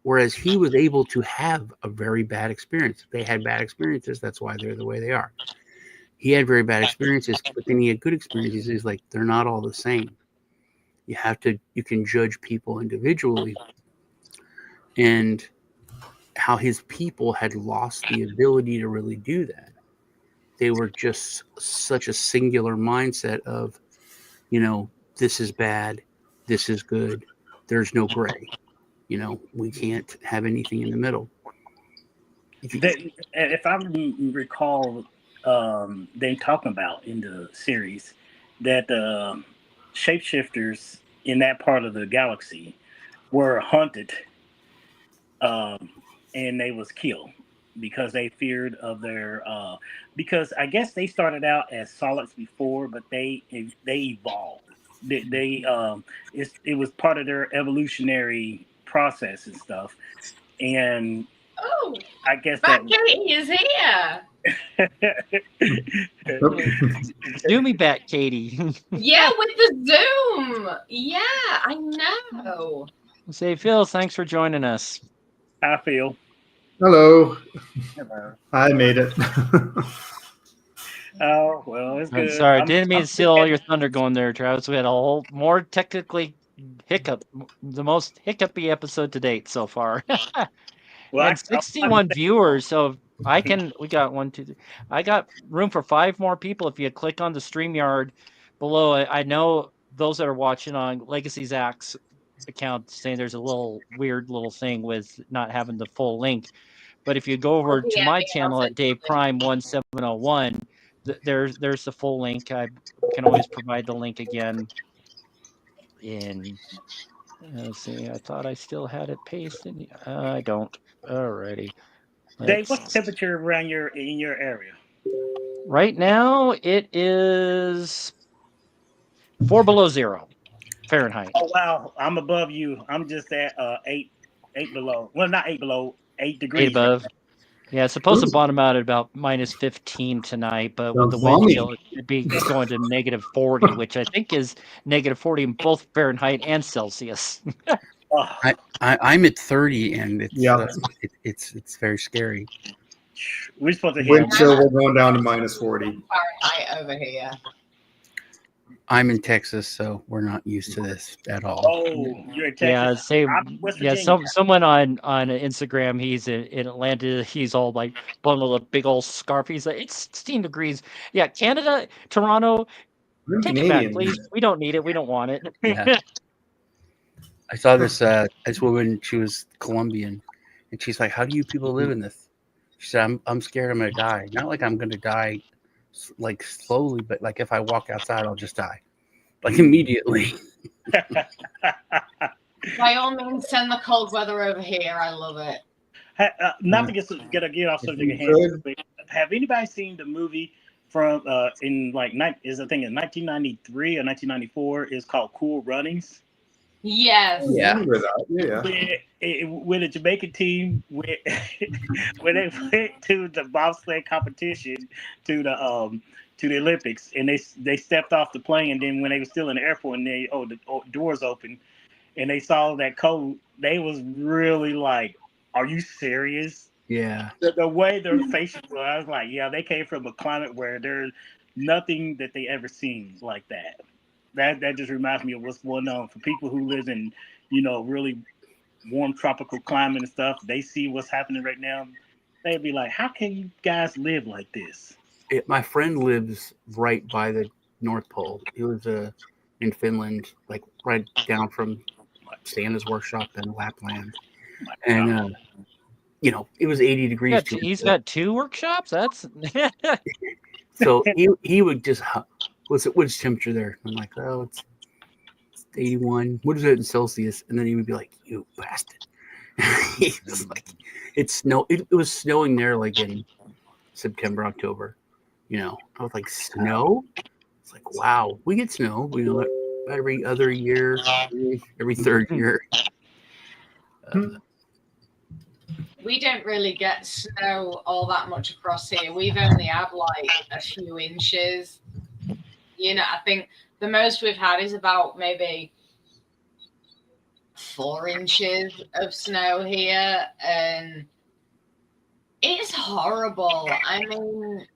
Whereas he was able to have a very bad experience. They had bad experiences. That's why they're the way they are. He had very bad experiences, but then he had good experiences. He's like, they're not all the same. You can judge people individually. And how his people had lost the ability to really do that. They were just such a singular mindset of, this is bad, this is good, there's no gray. We can't have anything in the middle.
If I recall, they talking about in the series that the shapeshifters in that part of the galaxy were hunted, and they was killed because they feared of their. Because I guess they started out as solids before, but they evolved. It was part of their evolutionary process and stuff, and I guess that
Katie is here.
Do me back, Katie.
Yeah, with the Zoom. Yeah, I know.
Say, Phil, thanks for joining us.
Hi, Phil.
Hello.
Hello.
I made it.
Oh, well, it's good.
Sorry, I didn't mean to steal all your thunder going there, Travis. We had a whole more technically the most hiccupy episode to date so far.
Well,
and 61 viewers, so we got 1, 2, 3. I got room for 5 more people if you click on the StreamYard below. I know those that are watching on Legacy Zach's account saying there's a weird little thing with not having the full link. But if you go over to
Yeah,
my
yeah,
channel
I'll
at Dave Prime 1701, there's the full link. I can always provide the link again. Let's see. I thought I still had it pasted. I don't. Alrighty.
Dave, what's the temperature around in your area?
Right now it is 4 below 0 Fahrenheit.
Oh wow, I'm above you. I'm just at 8 below. Well, not 8 below, 8 degrees.
8 above.
Right.
Yeah, it's supposed to
Ooh.
bottom out at about minus 15 tonight, but with the
Sounds
wind
balmy.
chill, it should be going to negative 40, which I think is negative 40 in both Fahrenheit and Celsius.
I'm at 30, and it's
Yeah.
it's very scary.
We're supposed to hit.
Wind chill, we're going down to minus 40.
Fahrenheit over here.
I'm in Texas, so we're not used to this at all.
Oh, you're in Texas.
Yeah,
I'm in West
yeah.
Virginia.
Someone on Instagram, he's in Atlanta. He's all like bundled a big old scarf. He's like, it's 16 degrees. Yeah, Canada, Toronto,
I'm
take it back,
Canadian.
please. We don't need it. We don't want it.
Yeah. I saw this woman. She was Colombian, and she's like, "How do you people live in this?" She said, "I'm scared I'm gonna die. Not like I'm gonna die, like slowly, but like if I walk outside, I'll just die, like immediately."
By all means, send the cold weather over here. I love it.
Not to get off subject at hand. Have anybody seen the movie from in like is I think in 1993 or 1994? It's called Cool Runnings.
Yes.
I
Yeah.
remember that. Yeah.
With the Jamaican team, when they went to the bobsled competition to the Olympics, and they stepped off the plane, and then when they were still in the airport, and the doors open, and they saw that code, they was really like, "Are you serious?"
Yeah.
The way their faces were, I was like, "Yeah, they came from a climate where there's nothing that they ever seen like that." That just reminds me of what's going on for people who live in, really warm tropical climate and stuff. They see what's happening right now. They'd be like, "How can you guys live like this?"
My friend lives right by the North Pole. He was in Finland, like right down from Santa's workshop in Lapland, and it was 80 degrees.
He's got 2 workshops. That's
So he would just, what's temperature there? I'm like, oh, it's 81. What is it in Celsius? And then he would be like, you bastard. He was like, it was snowing there like in September, October. I was like, snow? It's like, wow, we get snow. Every other year, every third year.
We don't really get snow all that much across here. We've only had like a few inches. I think the most we've had is about maybe 4 inches of snow here, and it's horrible. I mean,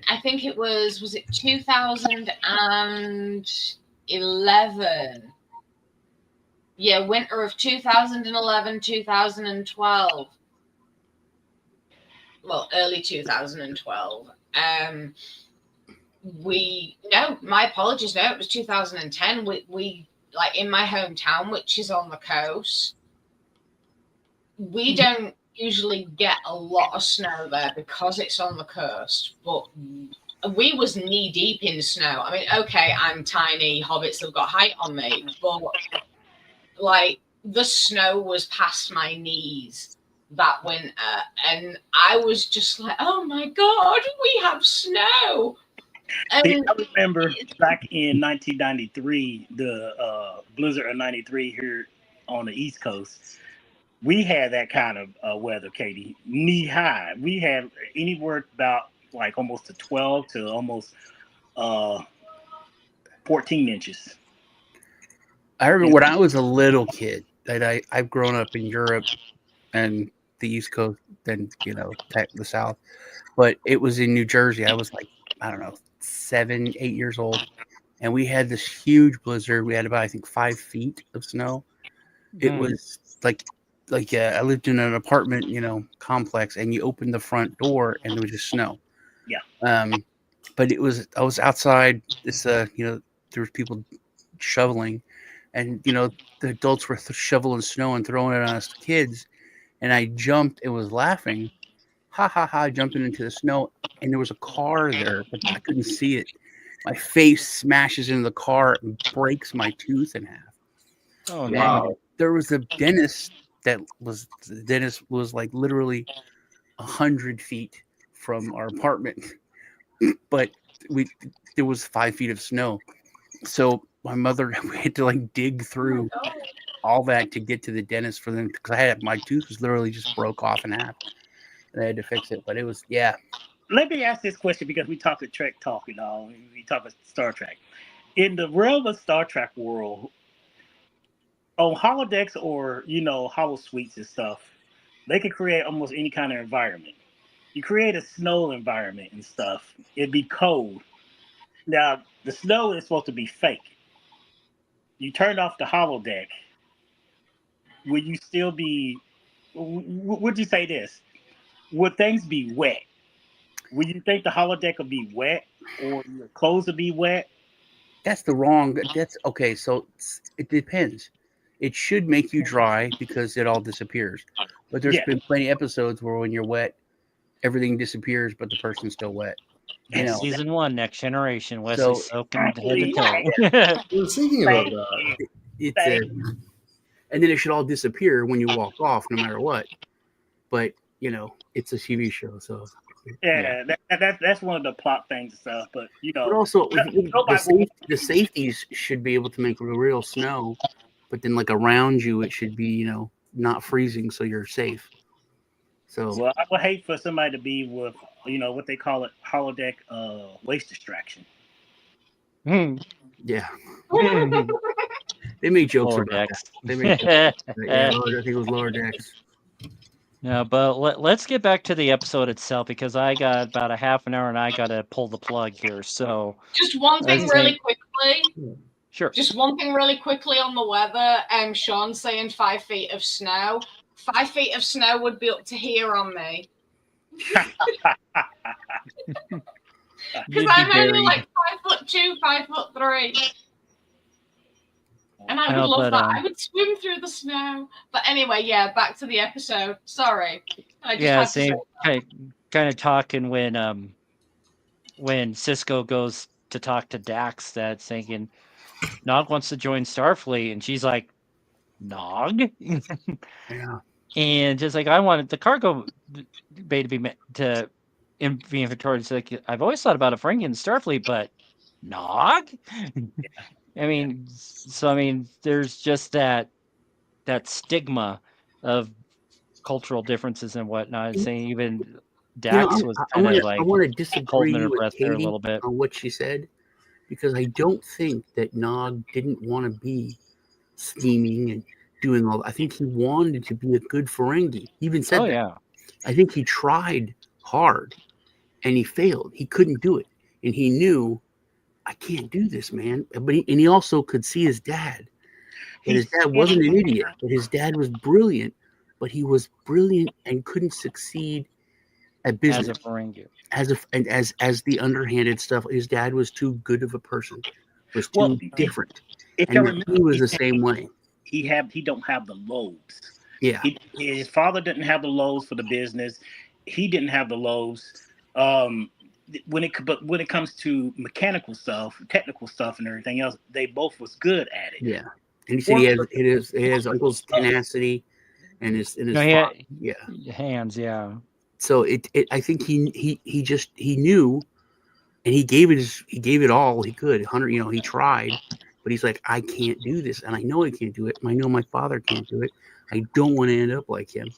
I think it was it 2011? Yeah, winter of 2011, 2012. Well, early 2012. My apologies. No, it was 2010. We like in my hometown, which is on the coast. We don't usually get a lot of snow there because it's on the coast, but we was knee deep in snow. I mean, okay, I'm tiny. Hobbits have got height on me, but like the snow was past my knees that winter, and I was just like, oh my god, we have snow. And
I remember back in 1993, the blizzard of 93 here on the East Coast. We had that kind of weather, Katie, knee high. We had anywhere about like almost to 12 to almost 14 inches.
I remember when I was a little kid, that I've grown up in Europe and the East Coast, then the South, but it was in New Jersey. I was like, I don't know, 7, 8 years old, and we had this huge blizzard. We had about, I think, 5 feet of snow. It was like I lived in an apartment, complex, and you opened the front door and there was just snow.
Yeah.
But I was outside. There was people shoveling, and the adults were shoveling snow and throwing it on us kids, and I jumped and was laughing, ha ha ha, jumping into the snow, and there was a car there, but I couldn't see it. My face smashes into the car and breaks my tooth in half.
Oh,
And
no.
there was a dentist was like literally 100 feet from our apartment, but there was 5 feet of snow, so my mother had to like dig through all that to get to the dentist for them, because my tooth was literally just broke off in half, and I had to fix it. But it was
Let me ask this question because we talk at Trek Talk, we talk about Star Trek. In the realm of Star Trek world, on holodecks or holosuites and stuff, they could create almost any kind of environment. You create a snow environment and stuff, it'd be cold. Now the snow is supposed to be fake. You turn off the holodeck, would you still be? Would you say this? Would things be wet? Would you think the holodeck would be wet, or your clothes would be wet?
that's okay. So it depends. It should make you dry because it all disappears. But there's
Yeah.
been plenty of episodes where when you're wet, everything disappears, but the person's still wet.
That's season 1, Next Generation. Wesley
So-
soaking head to
Actually,
toe.
I was thinking about that.
It's and then it should all disappear when you walk off, no matter what. But it's a TV show, so
Yeah, that's one of the plot things and stuff. But
But also,
nobody-
the safeties should be able to make real snow, but then like around you, it should be not freezing, so you're safe. So
well, I would hate for somebody to be with what they call it holodeck waist distraction.
yeah, they made jokes
Lower
about
decks.
that. They made jokes about that. I think it was lower decks.
No, but let's get back to the episode itself, because I got about a half an hour and I got to pull the plug here. So
Just one thing
Let's
really
see.
quickly.
sure.
Just one thing really quickly on the weather. Sean saying 5 feet of snow. 5 feet of snow would be up to here on me. Because
You'd be
I'm only
buried.
like 5'2", 5'3". And I would
No,
love
but,
that. I would swim through the snow. But anyway, yeah, back to the episode. Sorry. I just
yeah,
had to
same
say
kind of talking when Sisko goes to talk to Dax, that's thinking Nog wants to join Starfleet, and she's like, Nog?
Yeah,
And just like, I wanted the cargo bay to be be inventory. It's like, I've always thought about a Ferengi in Starfleet, but Nog? I mean, there's just that stigma of cultural differences and whatnot. Saying even Dax was
I
kind of like
want to disagree
holding her
with
breath there a
Katie
little bit.
on what she said, because I don't think that Nog didn't want to be scheming and doing all. I think he wanted to be a good Ferengi. He even said
Oh
that.
yeah,
I think he tried hard and he failed. He couldn't do it, and he knew, I can't do this, man. But he also could see his dad. That his dad wasn't an idiot. That his dad was brilliant, but he was brilliant and couldn't succeed at business.
as a Ferengi.
As the underhanded stuff. His dad was too good of a person. Was too different.
If you
And
remember,
he was the same way.
he don't have the lobes.
Yeah.
His father didn't have the lobes for the business. He didn't have the lobes. When it comes to mechanical stuff, technical stuff, and everything else, they both was good at it.
Yeah. And he said he has uncle's tenacity and his father,
hands, yeah.
So I think he knew, and he gave it all he could. 100, he tried, but he's like, I can't do this, and I know I can't do it. I know my father can't do it. I don't want to end up like him.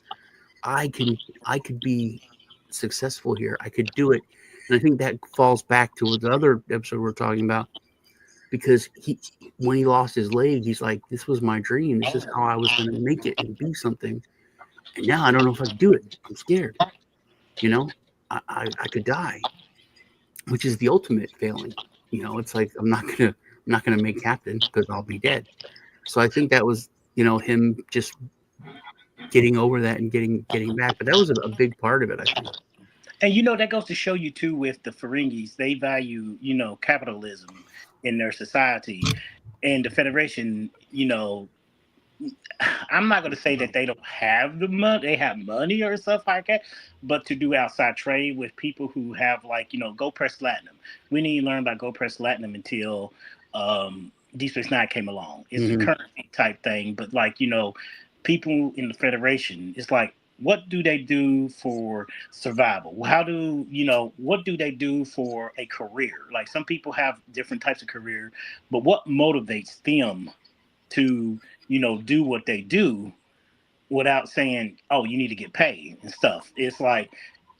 I could be successful here. I could do it, and I think that falls back to the other episode we're talking about, because when he lost his leg, he's like, this was my dream. This is how I was going to make it and be something, and now I don't know if I can do it. I'm scared. I could die, which is the ultimate failing. It's like I'm not gonna make captain because I'll be dead. So I think that was him just getting over that and getting back. But that was a big part of it, I think.
And that goes to show you too, with the Ferengis, they value capitalism in their society, and the Federation I'm not going to say that they don't have the money, they have money or stuff like that, but to do outside trade with people who have like, Go Press Platinum. We didn't learn about Go Press Platinum until Deep Space Nine came along. It's a currency type thing, but like, people in the Federation, it's like, what do they do for survival? What do they do for a career? Like some people have different types of career, but what motivates them to, do what they do without saying, oh, you need to get paid and stuff. It's like,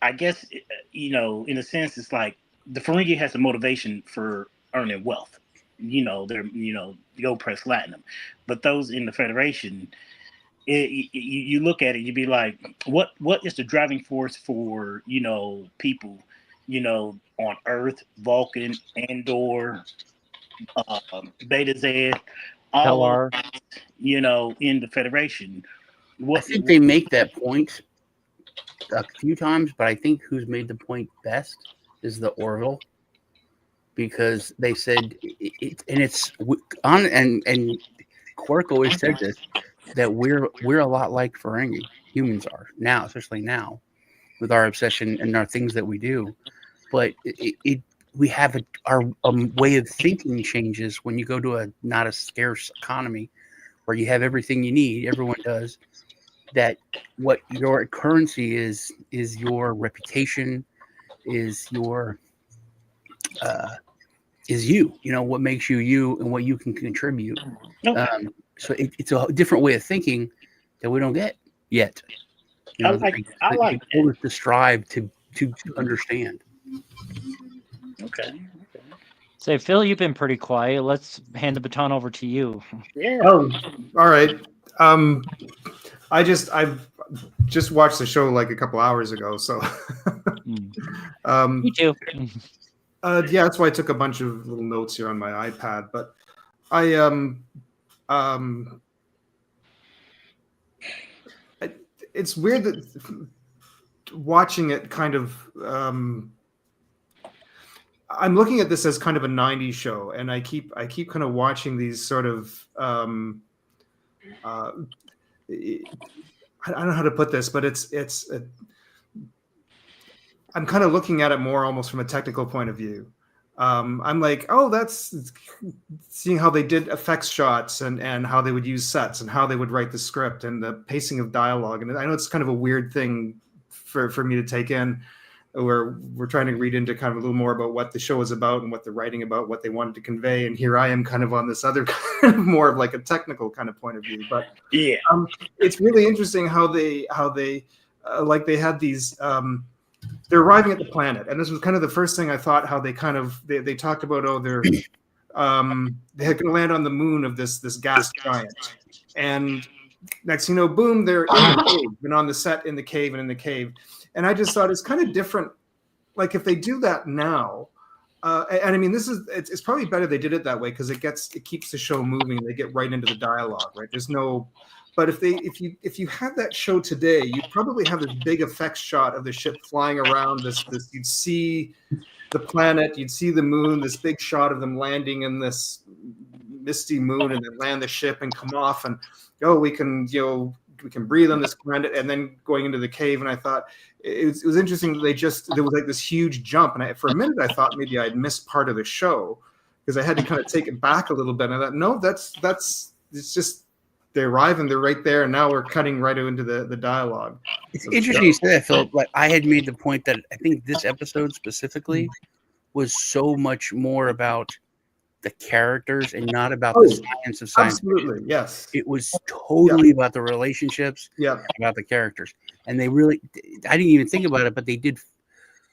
I guess, in a sense, it's like the Ferengi has a motivation for earning wealth. They're, Go Press Platinum. But those in the Federation, you look at it, you'd be like, what is the driving force for, people, on Earth, Vulcan, Andor, Beta Z, all of in the Federation.
I think they make that point a few times, but I think who's made the point best is the Orville, because they said it's on, and Quark always said this, that we're a lot like Ferengi. Humans are now, especially now, with our obsession and our things that we do. But we have our way of thinking changes when you go to not a scarce economy where you have everything you need. Everyone does. That what your currency is your reputation, is your is you. What makes you, and what you can contribute.
Okay.
So it's a different way of thinking that we don't get yet.
I like
to strive to understand.
Okay.
Say, Phil, you've been pretty quiet. Let's hand the baton over to you.
Yeah.
Oh, all right. I've just watched the show like a couple hours ago, so
Me too.
yeah, that's why I took a bunch of little notes here on my iPad. But it's weird that watching it kind of. I'm looking at this as kind of a '90s show, and I keep kind of watching these sort of. I don't know how to put this, but I'm kind of looking at it more almost from a technical point of view. I'm like, oh, that's seeing how they did effects shots and how they would use sets and how they would write the script and the pacing of dialogue. And I know it's kind of a weird thing for me to take in, where we're trying to read into kind of a little more about what the show is about and what they're writing about, what they wanted to convey. And here I am kind of on this other kind of more of like a technical kind of point of view. But
yeah,
it's really interesting how they like they had these, they're arriving at the planet. And this was kind of the first thing I thought, how they kind of, they talked about, oh, they're going to land on the moon of this gas giant. And next thing you know, boom, they're in the cave, and on the set in the cave and in the cave. And I just thought it's kind of different. Like if they do that now, and I mean, it's probably better they did it that way, because it keeps the show moving. And they get right into the dialogue, right? There's no, but if you have that show today, you'd probably have this big effects shot of the ship flying around. This you'd see the planet, you'd see the moon, this big shot of them landing in this misty moon, and then land the ship and come off, and we can breathe on this planet, and then going into the cave. And I thought it was interesting that there was like this huge jump, and for a minute I thought maybe I'd missed part of the show, because I had to kind of take it back a little bit. And I thought, no, it's just they arrive and they're right there, and now we're cutting right into the dialogue.
It's interesting you say that, Philip. Like I had made the point that I think this episode specifically was so much more about the characters and not about the science of science.
Absolutely, yes.
It was totally about the relationships, about the characters. And they really, I didn't even think about it, but they did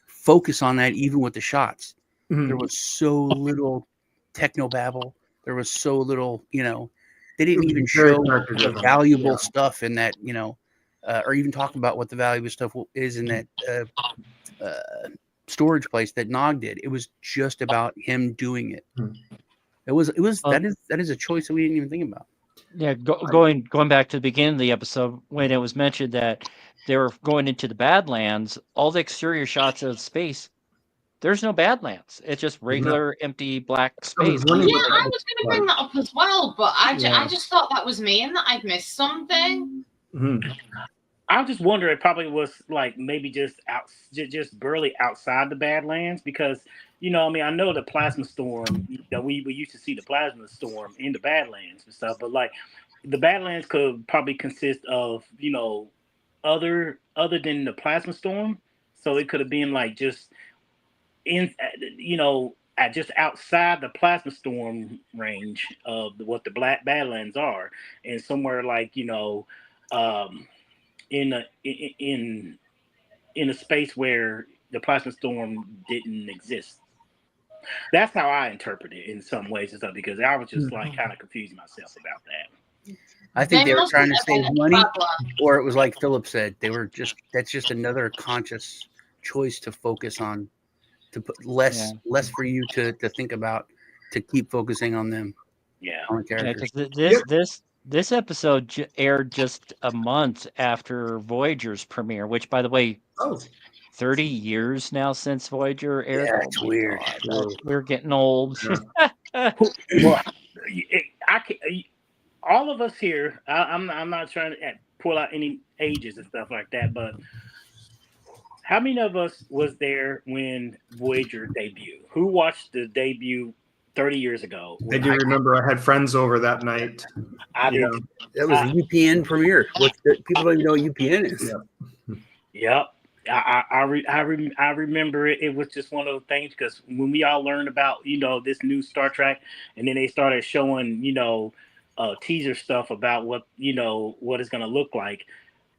focus on that even with the shots. Mm-hmm. There was so little technobabble. There was so little, they didn't even show the valuable stuff in that, or even talk about what the valuable stuff is in that storage place that Nog did. It was just about him doing it. It was that is a choice that we didn't even think about.
Yeah, going back to the beginning of the episode, when it was mentioned that they were going into the Badlands, all the exterior shots of space
there's no Badlands. It's just regular empty black space.
running
Yeah,
with
I was going to bring that up as well, but I just thought that was me and that I'd missed something.
Mhm.
I just wonder it probably was like maybe just just barely outside the Badlands because I mean I know the plasma storm. We used to see the plasma storm in the Badlands and stuff, but like the Badlands could probably consist of other than the plasma storm, so it could have been like just in at just outside the plasma storm range of what the Black Badlands are, and somewhere like in a space where the plasma storm didn't exist. That's how I interpret it in some ways and stuff because I was just like kind of confusing myself about that.
I think they were
must
trying to
have
save
been
money,
Badlands.
or it was like Philip said, that's just another conscious choice to focus on, to put less for you to think about, to keep focusing on them,
Yeah.
on the
Yeah,
characters.
because this episode aired just a month after Voyager's premiere, which, by the way,
Oh,
30 years now since Voyager aired.
Yeah, it's
Oh my
weird.
God, we're getting old.
Well, I can, all of us here. I'm not trying to pull out any ages and stuff like that, but how many of us was there when Voyager debuted? Who watched the debut 30 years ago?
I do remember I had friends over that night.
I did.
That was a UPN premiere. People don't even know what UPN is.
Yep. I remember it. It was just one of those things because when we all learned about this new Star Trek, and then they started showing teaser stuff about what it's gonna look like.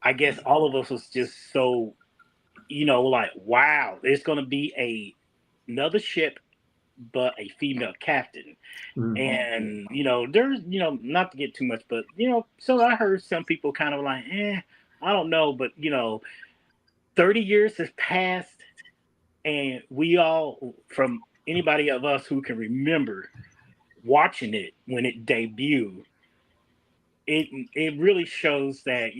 I guess all of us was just so like wow, there's gonna be another ship, but a female captain. And there's not to get too much, but so I heard some people kind of like I don't know, but 30 years has passed, and we all, from anybody of us who can remember watching it when it debuted, it really shows that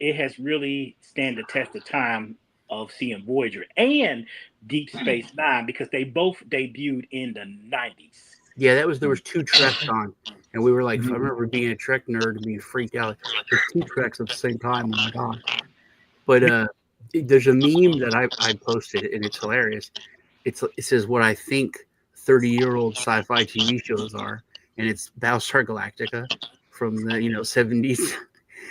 it has really stand the test of time of seeing Voyager and Deep Space Nine because they both debuted in the 90s.
Yeah, there was 2 Treks on, and we were like, I remember being a Trek nerd and being freaked out. There's 2 Treks at the same time. Oh my god! But there's a meme that I posted, and it's hilarious. It says what I think 30-year-old sci-fi TV shows are, and it's Battlestar Galactica from the 70s.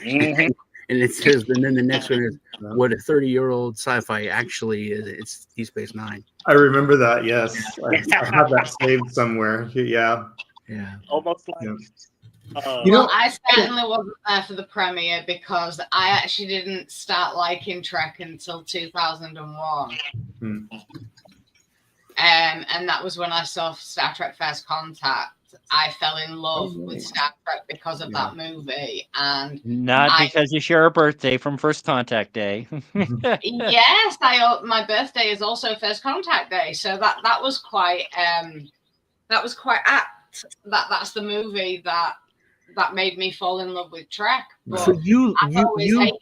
Mm-hmm.
And it says, and then the next one is what a 30-year-old sci-fi actually is. It's Deep Space Nine.
I remember that. Yes, I have that saved somewhere. Yeah.
Almost like.
Yeah.
I certainly wasn't there for the premiere because I actually didn't start liking Trek until 2001. And that was when I saw Star Trek First Contact. I fell in love with Star Trek because of that movie, and
not because you share a birthday from First Contact Day.
Yes, my birthday is also First Contact Day, so that was quite apt. That's the movie that made me fall in love with Trek. But
so you liked
Trek.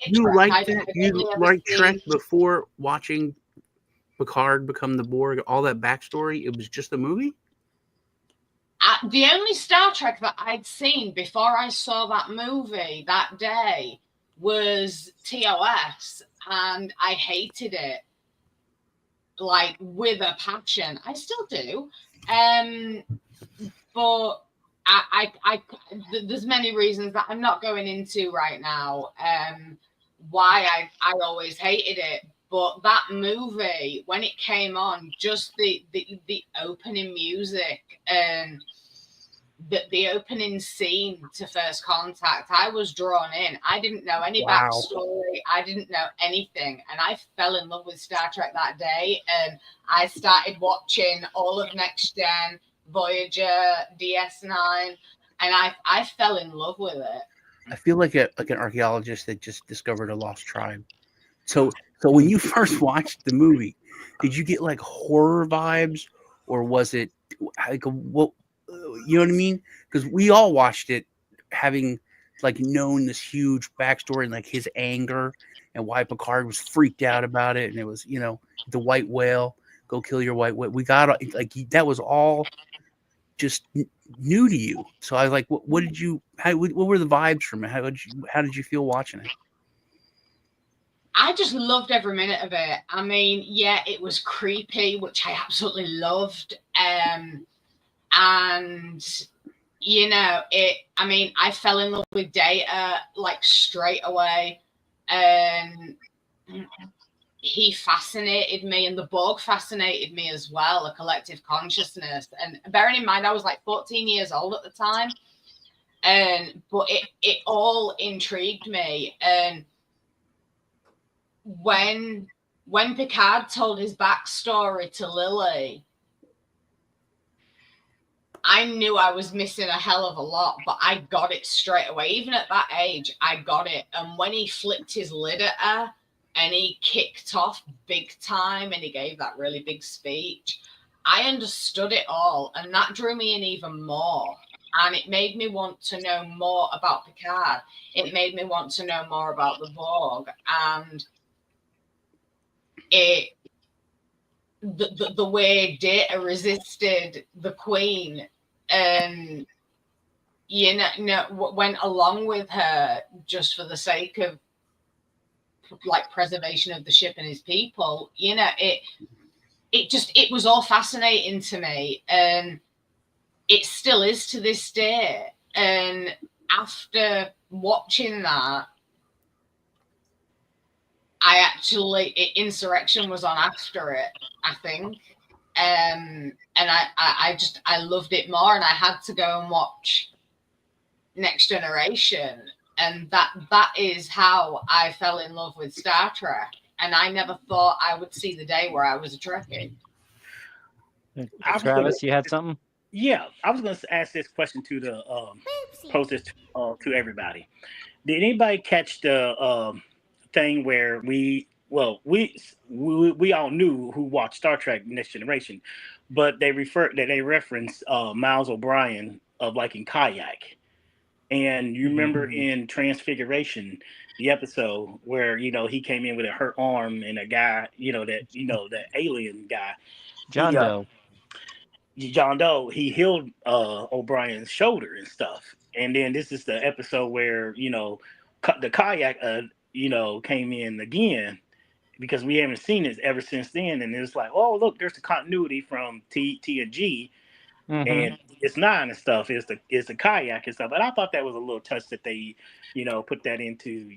that? You liked Trek before watching Picard become the Borg? All that backstory? It was just a movie?
The only Star Trek that I'd seen before I saw that movie that day was TOS, and I hated it like with a passion. I still do, but there's many reasons that I'm not going into right now. Why I always hated it. But that movie, when it came on, just the opening music and the opening scene to First Contact, I was drawn in. I didn't know any backstory. I didn't know anything. And I fell in love with Star Trek that day. And I started watching all of Next Gen, Voyager, DS9. And I fell in love with it.
I feel like an archaeologist that just discovered a lost tribe. So when you first watched the movie, did you get like horror vibes, or was it like what? You know what I mean? Because we all watched it, having like known this huge backstory and like his anger and why Picard was freaked out about it, and it was the white whale. go kill your wife. We got like that was all just new to you. So I was like, what did you? What were the vibes from it? How did you feel watching it?
I just loved every minute of it. I mean, yeah, it was creepy, which I absolutely loved. And you know, I mean, I fell in love with Data like straight away, and he fascinated me, and the Borg fascinated me as well, a collective consciousness. And bearing in mind, I was like 14 years old at the time, but it all intrigued me. And when Picard told his backstory to Lily, I knew I was missing a hell of a lot, but I got it straight away. Even at that age, I got it. And when he flipped his lid at her and he kicked off big time and he gave that really big speech, I understood it all. And that drew me in even more. And it made me want to know more about Picard. It made me want to know more about the Borg. And the way Data resisted the Queen and went along with her just for the sake of like preservation of the ship and his people, it was all fascinating to me, and it still is to this day. And after watching that, Insurrection was on after it, I think. And I loved it more, and I had to go and watch Next Generation, and that is how I fell in love with Star Trek. And I never thought I would see the day where I was a Trekkie.
Travis, you had something?
Yeah, I was going to ask this question to the pose this to everybody. Did anybody catch the thing where we all knew who watched Star Trek Next Generation, but they referenced Miles O'Brien of liking kayak, and you remember in Transfiguration, the episode where he came in with a hurt arm and a guy, that alien guy,
John Doe.
John Doe, he healed O'Brien's shoulder and stuff. And then this is the episode where the kayak came in again, because we haven't seen it ever since then. And it's like, oh look, there's the continuity from TNG, and it's 9 and stuff. It's the kayak and stuff. And I thought that was a little touch that they put that into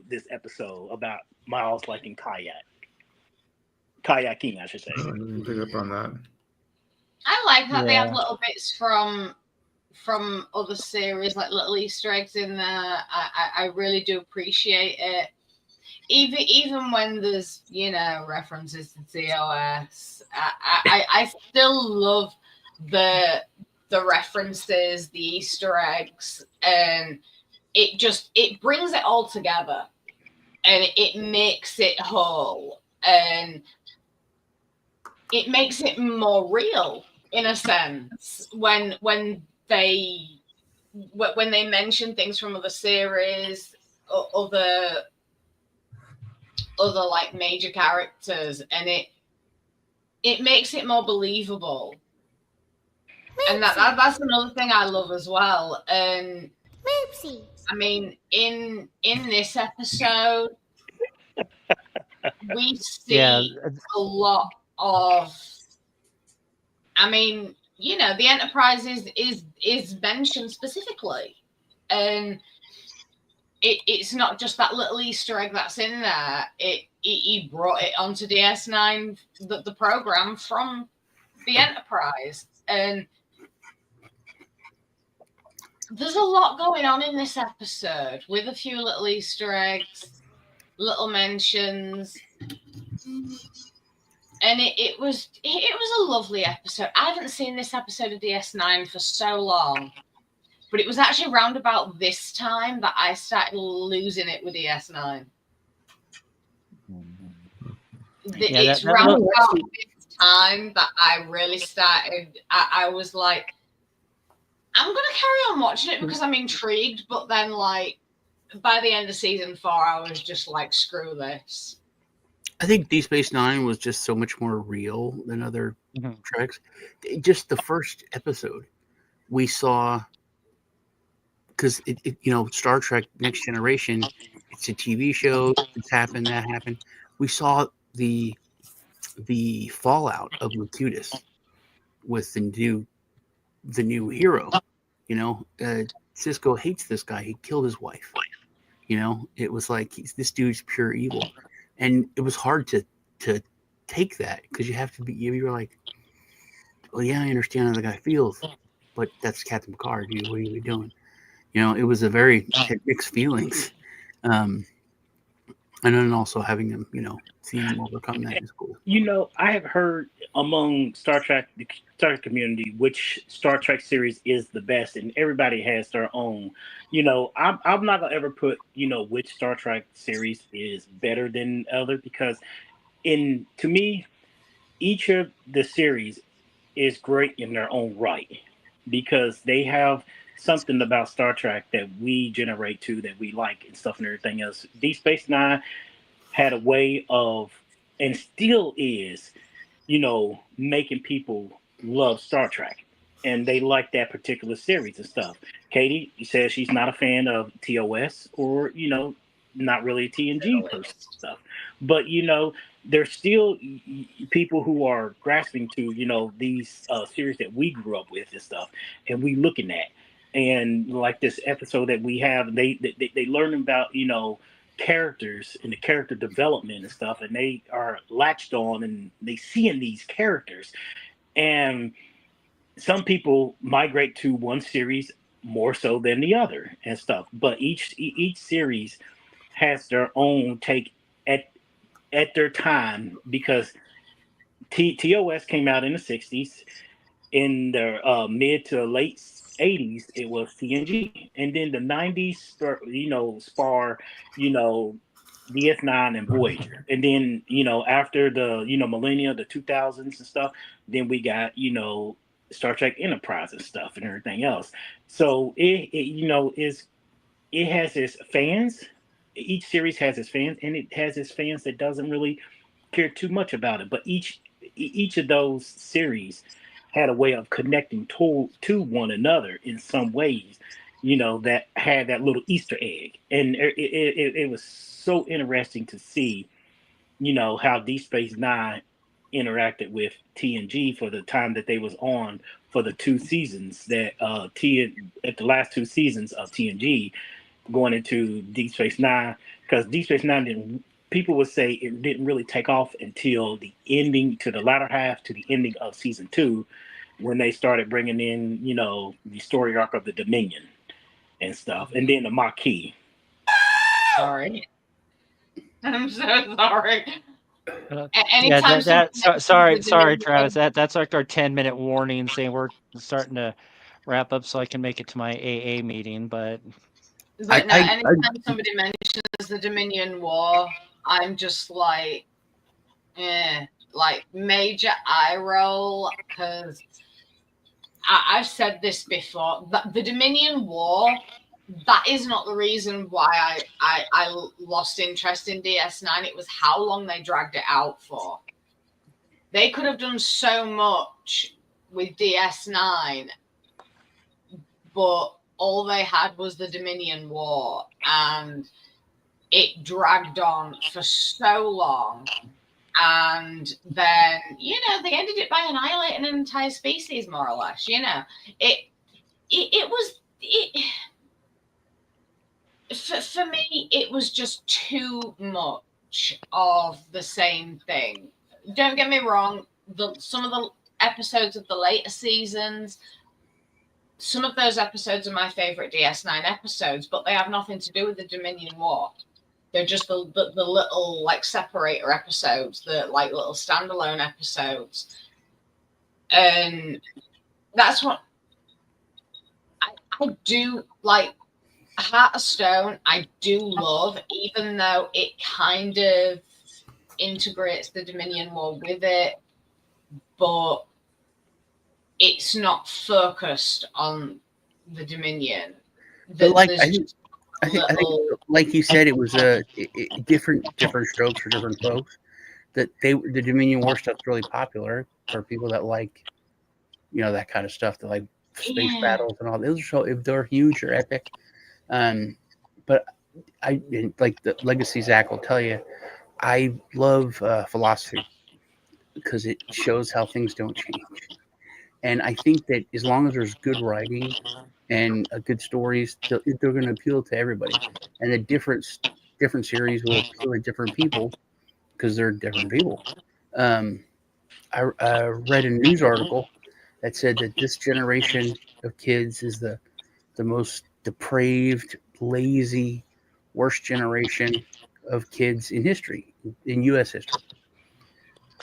this episode about Miles liking kayaking, I should say.
I didn't pick up on that.
I like that they have little bits from other series, like little Easter eggs in there. I really do appreciate it. Even when there's references to TOS, I still love the references, the Easter eggs, and it brings it all together, and it makes it whole, and it makes it more real in a sense when they mention things from other series or other like major characters, and it makes it more believable. And that's another thing I love as well. And I mean, in this episode, we see a lot of, I mean, the Enterprise is mentioned specifically, and it's not just that little Easter egg that's in there. He brought it onto DS9, the program from the Enterprise, and there's a lot going on in this episode with a few little Easter eggs, little mentions. And it was a lovely episode. I haven't seen this episode of DS9 for so long, but it was actually round about this time that I started losing it with DS9. It's round about this time that I really started. I was like, I'm gonna carry on watching it because I'm intrigued. But then, like, by the end of season 4, I was just like, screw this.
I think Deep Space Nine was just so much more real than other
Mhm.
treks. Just the first episode, we saw, because Star Trek Next Generation, it's a TV show. This happened, that happened. We saw the fallout of Maquis with the new hero. Sisko hates this guy. He killed his wife. It was like this dude's pure evil, and it was hard to take that because you're like, well, yeah, I understand how the guy feels, but that's Captain Picard. What are you doing? It was a very had mixed feelings. Um, and then also having him, seeing him overcome that is cool.
I have heard among the Star Trek community, which Star Trek series is the best, and everybody has their own. I'm not gonna ever put, which Star Trek series is better than other because, to me, each of the series is great in their own right because they have something about Star Trek that we generate to that we like and stuff and everything else. Deep Space Nine had a way of, and still is, making people love Star Trek. And they like that particular series and stuff. Katie says she's not a fan of TOS or, not really a TNG person stuff. But, there's still people who are grasping to, these series that we grew up with and stuff, and we looking at. And like this episode that we have, they learn about, characters and the character development and stuff, and they are latched on and they see in these characters. And some people migrate to one series more so than the other and stuff, but each series has their own take at their time because TOS came out in the 60s. In the mid to late 80s, it was TNG, and then the 90s, spar, you know, DS9 and Voyager, and then after the millennia, the 2000s and stuff, then we got Star Trek Enterprise and stuff and everything else. So it has its fans. Each series has its fans, and it has its fans that doesn't really care too much about it. But each of those series had a way of connecting to one another in some ways, that had that little Easter egg, and it was so interesting to see, how Deep Space Nine interacted with TNG for the time that they was on for the two seasons that at the last two seasons of TNG going into Deep Space Nine, because Deep Space Nine didn't. People would say it didn't really take off until the ending, to the latter half, to the ending of season two, when they started bringing in, the story arc of the Dominion and stuff, and then the Maquis.
Sorry. I'm so sorry.
Yeah,
Anytime
sorry, Travis. That's like our 10-minute warning saying we're starting to wrap up so I can make it to my AA meeting. But
anytime somebody mentions the Dominion War, I'm just like major eye roll, because I've said this before. The Dominion War, that is not the reason why I lost interest in DS9. It was how long they dragged it out for. They could have done so much with DS9, but all they had was the Dominion War, and it dragged on for so long. And then, they ended it by annihilating an entire species, more or less. For me, it was just too much of the same thing. Don't get me wrong, some of the episodes of the later seasons, some of those episodes are my favorite DS9 episodes, but they have nothing to do with the Dominion War. They're just the little separator episodes, the little standalone episodes, and that's what I do like. Heart of Stone, I do love, even though it kind of integrates the Dominion War with it, but it's not focused on the Dominion.
I think, like you said, it was different strokes for different folks. that the Dominion War stuff's really popular for people that like, that kind of stuff, that like space battles and all. Those are so, if they're huge or epic. But like the Legacy Zach will tell you, I love philosophy because it shows how things don't change. And I think that as long as there's good writing and good stories, they're going to appeal to everybody. And the different series will appeal to different people because they're different people. I read a news article that said that this generation of kids is the most depraved, lazy, worst generation of kids in history, in U.S. history.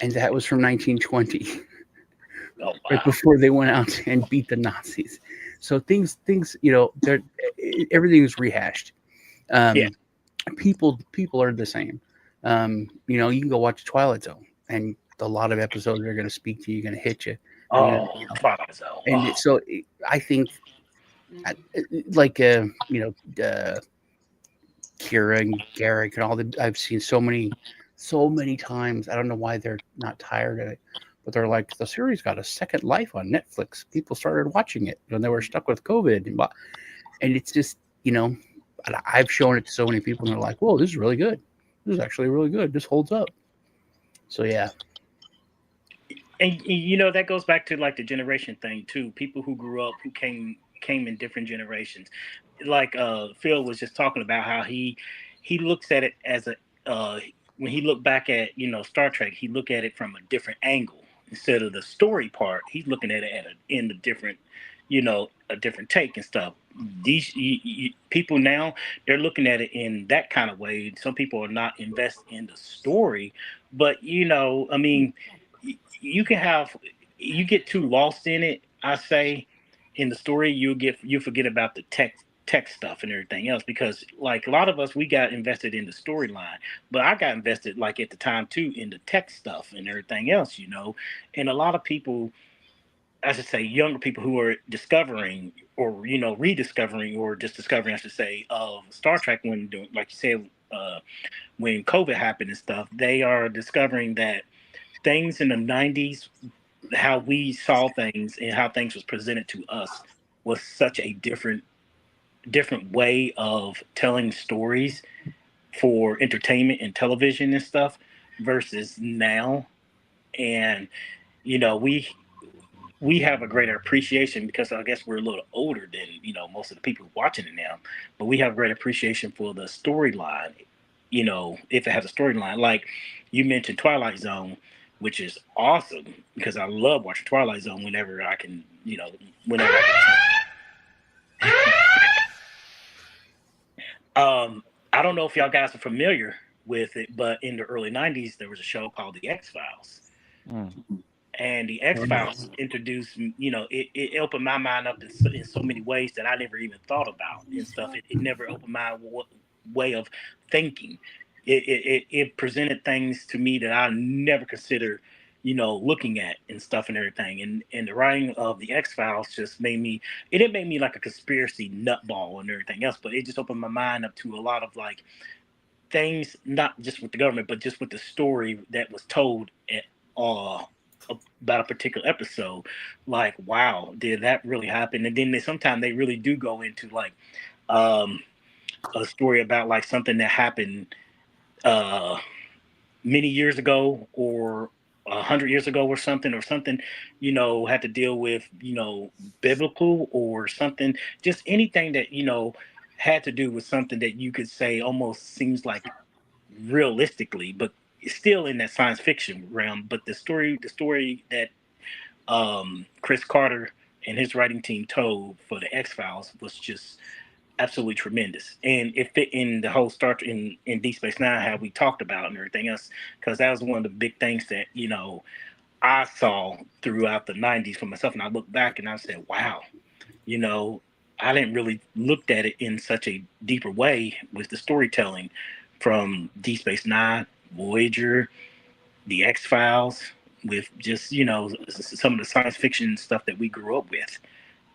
And that was from 1920, right before they went out and beat the Nazis. So things, everything is rehashed. People are the same. You can go watch Twilight Zone, and a lot of episodes are going to speak to you, going to hit you.
Twilight Zone.
And so I think, like Kira and Garrick and all the, I've seen so many times. I don't know why they're not tired of it, but they're like, the series got a second life on Netflix. People started watching it when they were stuck with COVID, and it's just, I've shown it to so many people, and they're like, "Whoa, this is really good. This is actually really good. This holds up." So yeah.
And that goes back to like the generation thing too. People who grew up, who came in different generations. Like Phil was just talking about how he looks at it as a when he looked back at Star Trek, he looked at it from a different angle instead of the story part. He's looking at it in a different, a different take and stuff. These people now, they're looking at it in that kind of way. Some people are not invested in the story, but I mean, you get too lost in it. I say in the story, you forget about the tech stuff and everything else, because like a lot of us, we got invested in the storyline, but I got invested like at the time too in the tech stuff and everything else, and a lot of people, I should say younger people who are discovering or rediscovering or just discovering, I should say, of Star Trek when doing, like you said, when COVID happened and stuff, they are discovering that things in the 90s, how we saw things and how things was presented to us was such a different way of telling stories for entertainment and television and stuff versus now. And we have a greater appreciation because I guess we're a little older than most of the people watching it now, but we have great appreciation for the storyline, if it has a storyline. Like you mentioned Twilight Zone, which is awesome because I love watching Twilight Zone whenever I can, whenever I can. I don't know if y'all guys are familiar with it, but in the early 90s, there was a show called The X-Files. And The X-Files introduced, it opened my mind up in so many ways that I never even thought about and stuff. It never opened my way of thinking. It presented things to me that I never considered, looking at and stuff and everything. And the writing of The X-Files just made me, it didn't make me like a conspiracy nutball and everything else, but it just opened my mind up to a lot of like things, not just with the government, but just with the story that was told about a particular episode. Like, wow, did that really happen? And then sometimes they really do go into like a story about like something that happened many years ago or 100 years ago or something, had to deal with, biblical or something, just anything that, had to do with something that you could say almost seems like realistically, but it's still in that science fiction realm. But the story that Chris Carter and his writing team told for the X-Files was just absolutely tremendous, and it fit in the whole start in Deep Space Nine, how we talked about and everything else, because that was one of the big things that I saw throughout the 90s for myself, and I look back and I said, wow, I didn't really looked at it in such a deeper way with the storytelling from Deep Space Nine, Voyager, the X-Files, with just some of the science fiction stuff that we grew up with.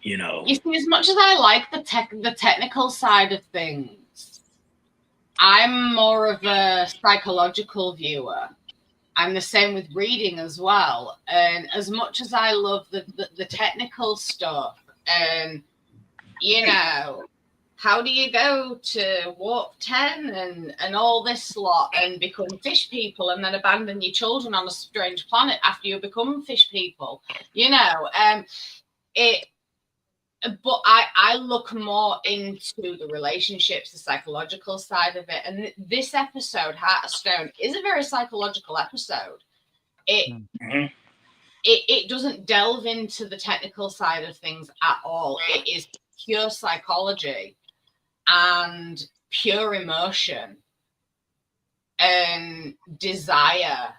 You
see, as much as I like the technical side of things, I'm more of a psychological viewer. I'm the same with reading as well. And as much as I love the technical stuff, and you know, how do you go to warp 10 and all this lot and become fish people and then abandon your children on a strange planet after you become fish people? You know, but I look more into the relationships, the psychological side of it. And this episode, Heart of Stone, is a very psychological episode. It doesn't delve into the technical side of things at all. It is pure psychology and pure emotion and desire.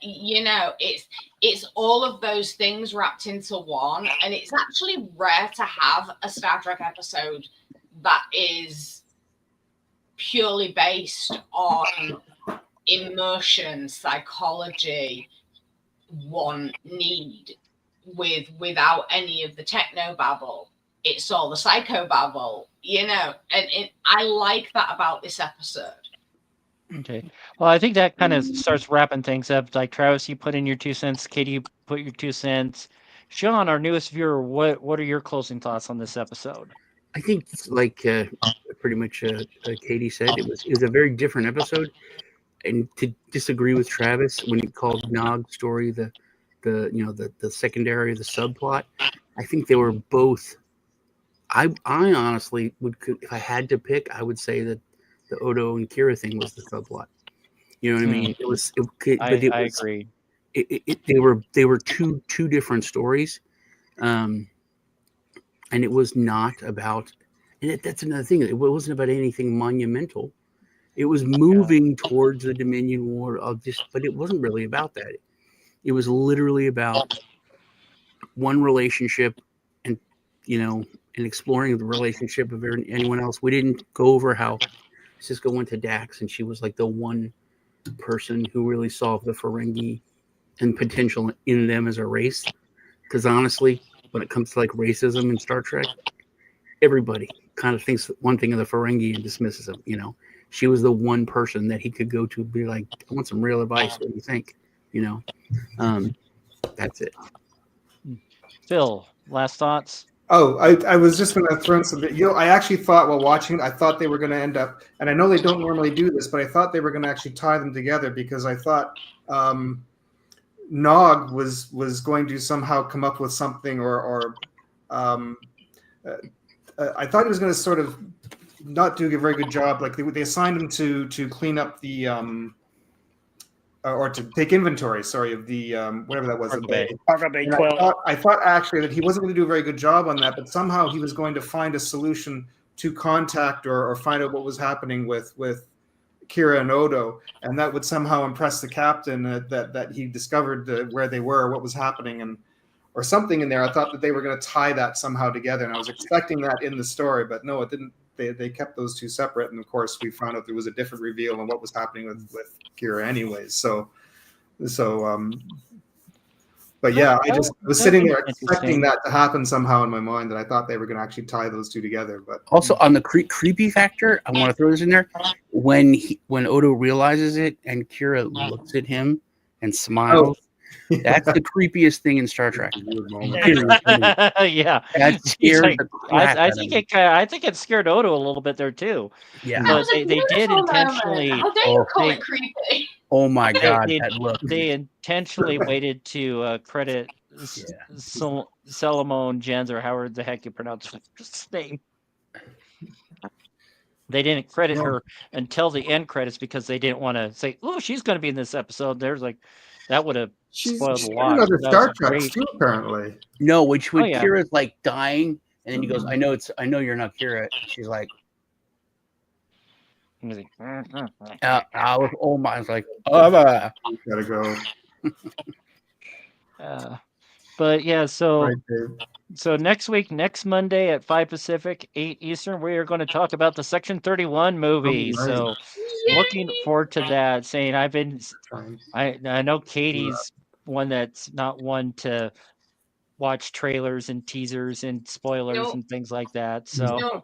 You know, it's all of those things wrapped into one, and it's actually rare to have a Star Trek episode that is purely based on emotion, psychology, want, need, without any of the techno babble. It's all the psycho babble, you know, and I like that about this episode.
Okay. Well, I think that kind of starts wrapping things up. Like Travis, you put in your 2 cents. Katie, you put your 2 cents. Sean, our newest viewer, what are your closing thoughts on this episode?
I think, like pretty much Katie said, it was a very different episode. And to disagree with Travis when he called Nog's story the secondary, the subplot, I think they were both. I honestly would, if I had to pick, I would say that the Odo and Kira thing was the subplot. You know what I mean?
I agree.
They were two different stories, and it was not about. And that's another thing. It wasn't about anything monumental. It was moving towards the Dominion War but it wasn't really about that. It was literally about one relationship, and and exploring the relationship of anyone else. We didn't go over how Sisko went to Dax, and she was like the one person who really solved the Ferengi and potential in them as a race. Because honestly, when it comes to like racism in Star Trek, everybody kind of thinks one thing of the Ferengi and dismisses them. She was the one person that he could go to and be like, I want some real advice. What do you think? That's it.
Phil, last thoughts?
Oh, I was just going to throw in some. I actually thought while watching it, I thought they were going to end up, and I know they don't normally do this, but I thought they were going to actually tie them together, because I thought Nog was going to somehow come up with something, or I thought he was going to sort of not do a very good job. Like they assigned him to clean up the or to take inventory, of the whatever that was.
Cargo Bay 12.
I thought actually that he wasn't going to do a very good job on that, but somehow he was going to find a solution to contact or find out what was happening with Kira and Odo, and that would somehow impress the captain that he discovered where they were, what was happening, or something in there. I thought that they were going to tie that somehow together, and I was expecting that in the story, but no, it didn't. They kept those two separate, and of course we found out there was a different reveal on what was happening with Kira anyways. But yeah, I just was sitting there expecting that to happen somehow in my mind, that I thought they were going to actually tie those two together. But
also on the creepy factor, I want to throw this in there. When Odo realizes it and Kira looks at him and smiles, that's the creepiest thing in Star Trek.
Yeah,
that scared the crap
I think it scared Odo a little bit there too.
Yeah,
but they did intentionally.
How dare you call it creepy?
Oh my God, that look.
They intentionally waited to credit Solomon Jens, or however the heck you pronounce his name. They didn't credit her until the end credits, because they didn't want to say, "Oh, she's going to be in this episode." There's like, that would have spoiled a lot.
Other Star Trek too, apparently.
No, when Kira's like dying, and then he goes, "I know you're not Kira." She's like, I was like,
gotta go.
But yeah, so next Monday at 5 Pacific, 8 Eastern, we are going to talk about the Section 31 movie.
Oh, nice.
So looking forward to that. I know Katie's one that's not one to watch trailers and teasers and spoilers and things like that. So,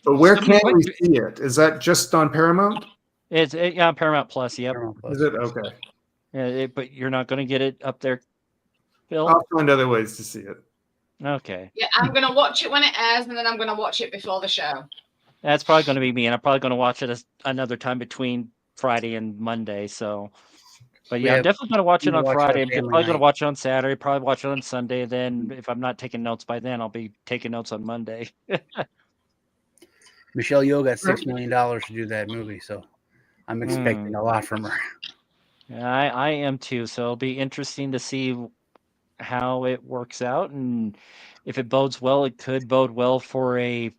but where can we see it? Is that just on Paramount?
It's yeah, Paramount Plus. Yep.
Paramount Plus.
Is it okay?
Yeah, but you're not going to get it up there, Phil.
I'll find other ways to see it.
Okay.
Yeah, I'm gonna watch it when it airs, and then I'm gonna watch it before the show.
That's probably going to be me, and I'm probably going to watch it another time between Friday and Monday. So, but yeah, I'm definitely going to watch it on Friday. I'm probably going to watch it on Saturday. Probably watch it on Sunday. Then, if I'm not taking notes by then, I'll be taking notes on Monday.
Michelle Yeoh got $6 million to do that movie, so I'm expecting a lot from her.
Yeah, I am too. So it'll be interesting to see how it works out, and if it bodes well, it could bode well for a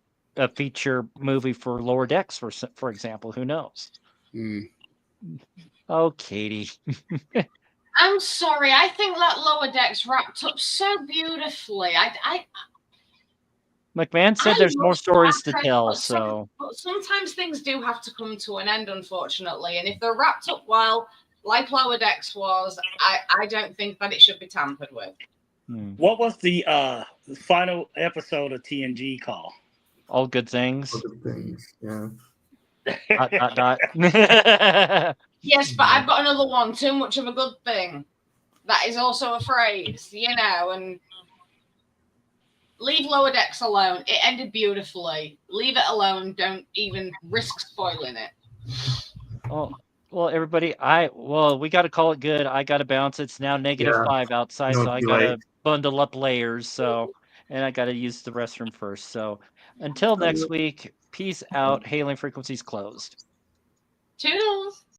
feature movie for Lower Decks, for example. Who knows? Oh, Katie.
I'm sorry. I think that Lower Decks wrapped up so beautifully.
McMahon said there's more stories to tell, so.
But sometimes things do have to come to an end, unfortunately. And if they're wrapped up well, like Lower Decks was, I don't think that it should be tampered with.
What was the final episode of TNG called?
All Good Things.
All Good Things, yeah.
Yes, but I've got another one. Too much of a good thing. That is also a phrase, and leave Lower Decks alone. It ended beautifully. Leave it alone. Don't even risk spoiling it.
Oh, well, everybody, we got to call it good. I got to bounce. It's now -5 outside, so I got to bundle up layers. So, and I got to use the restroom first. So, until next week, peace out. Hailing frequencies closed.
Toodles.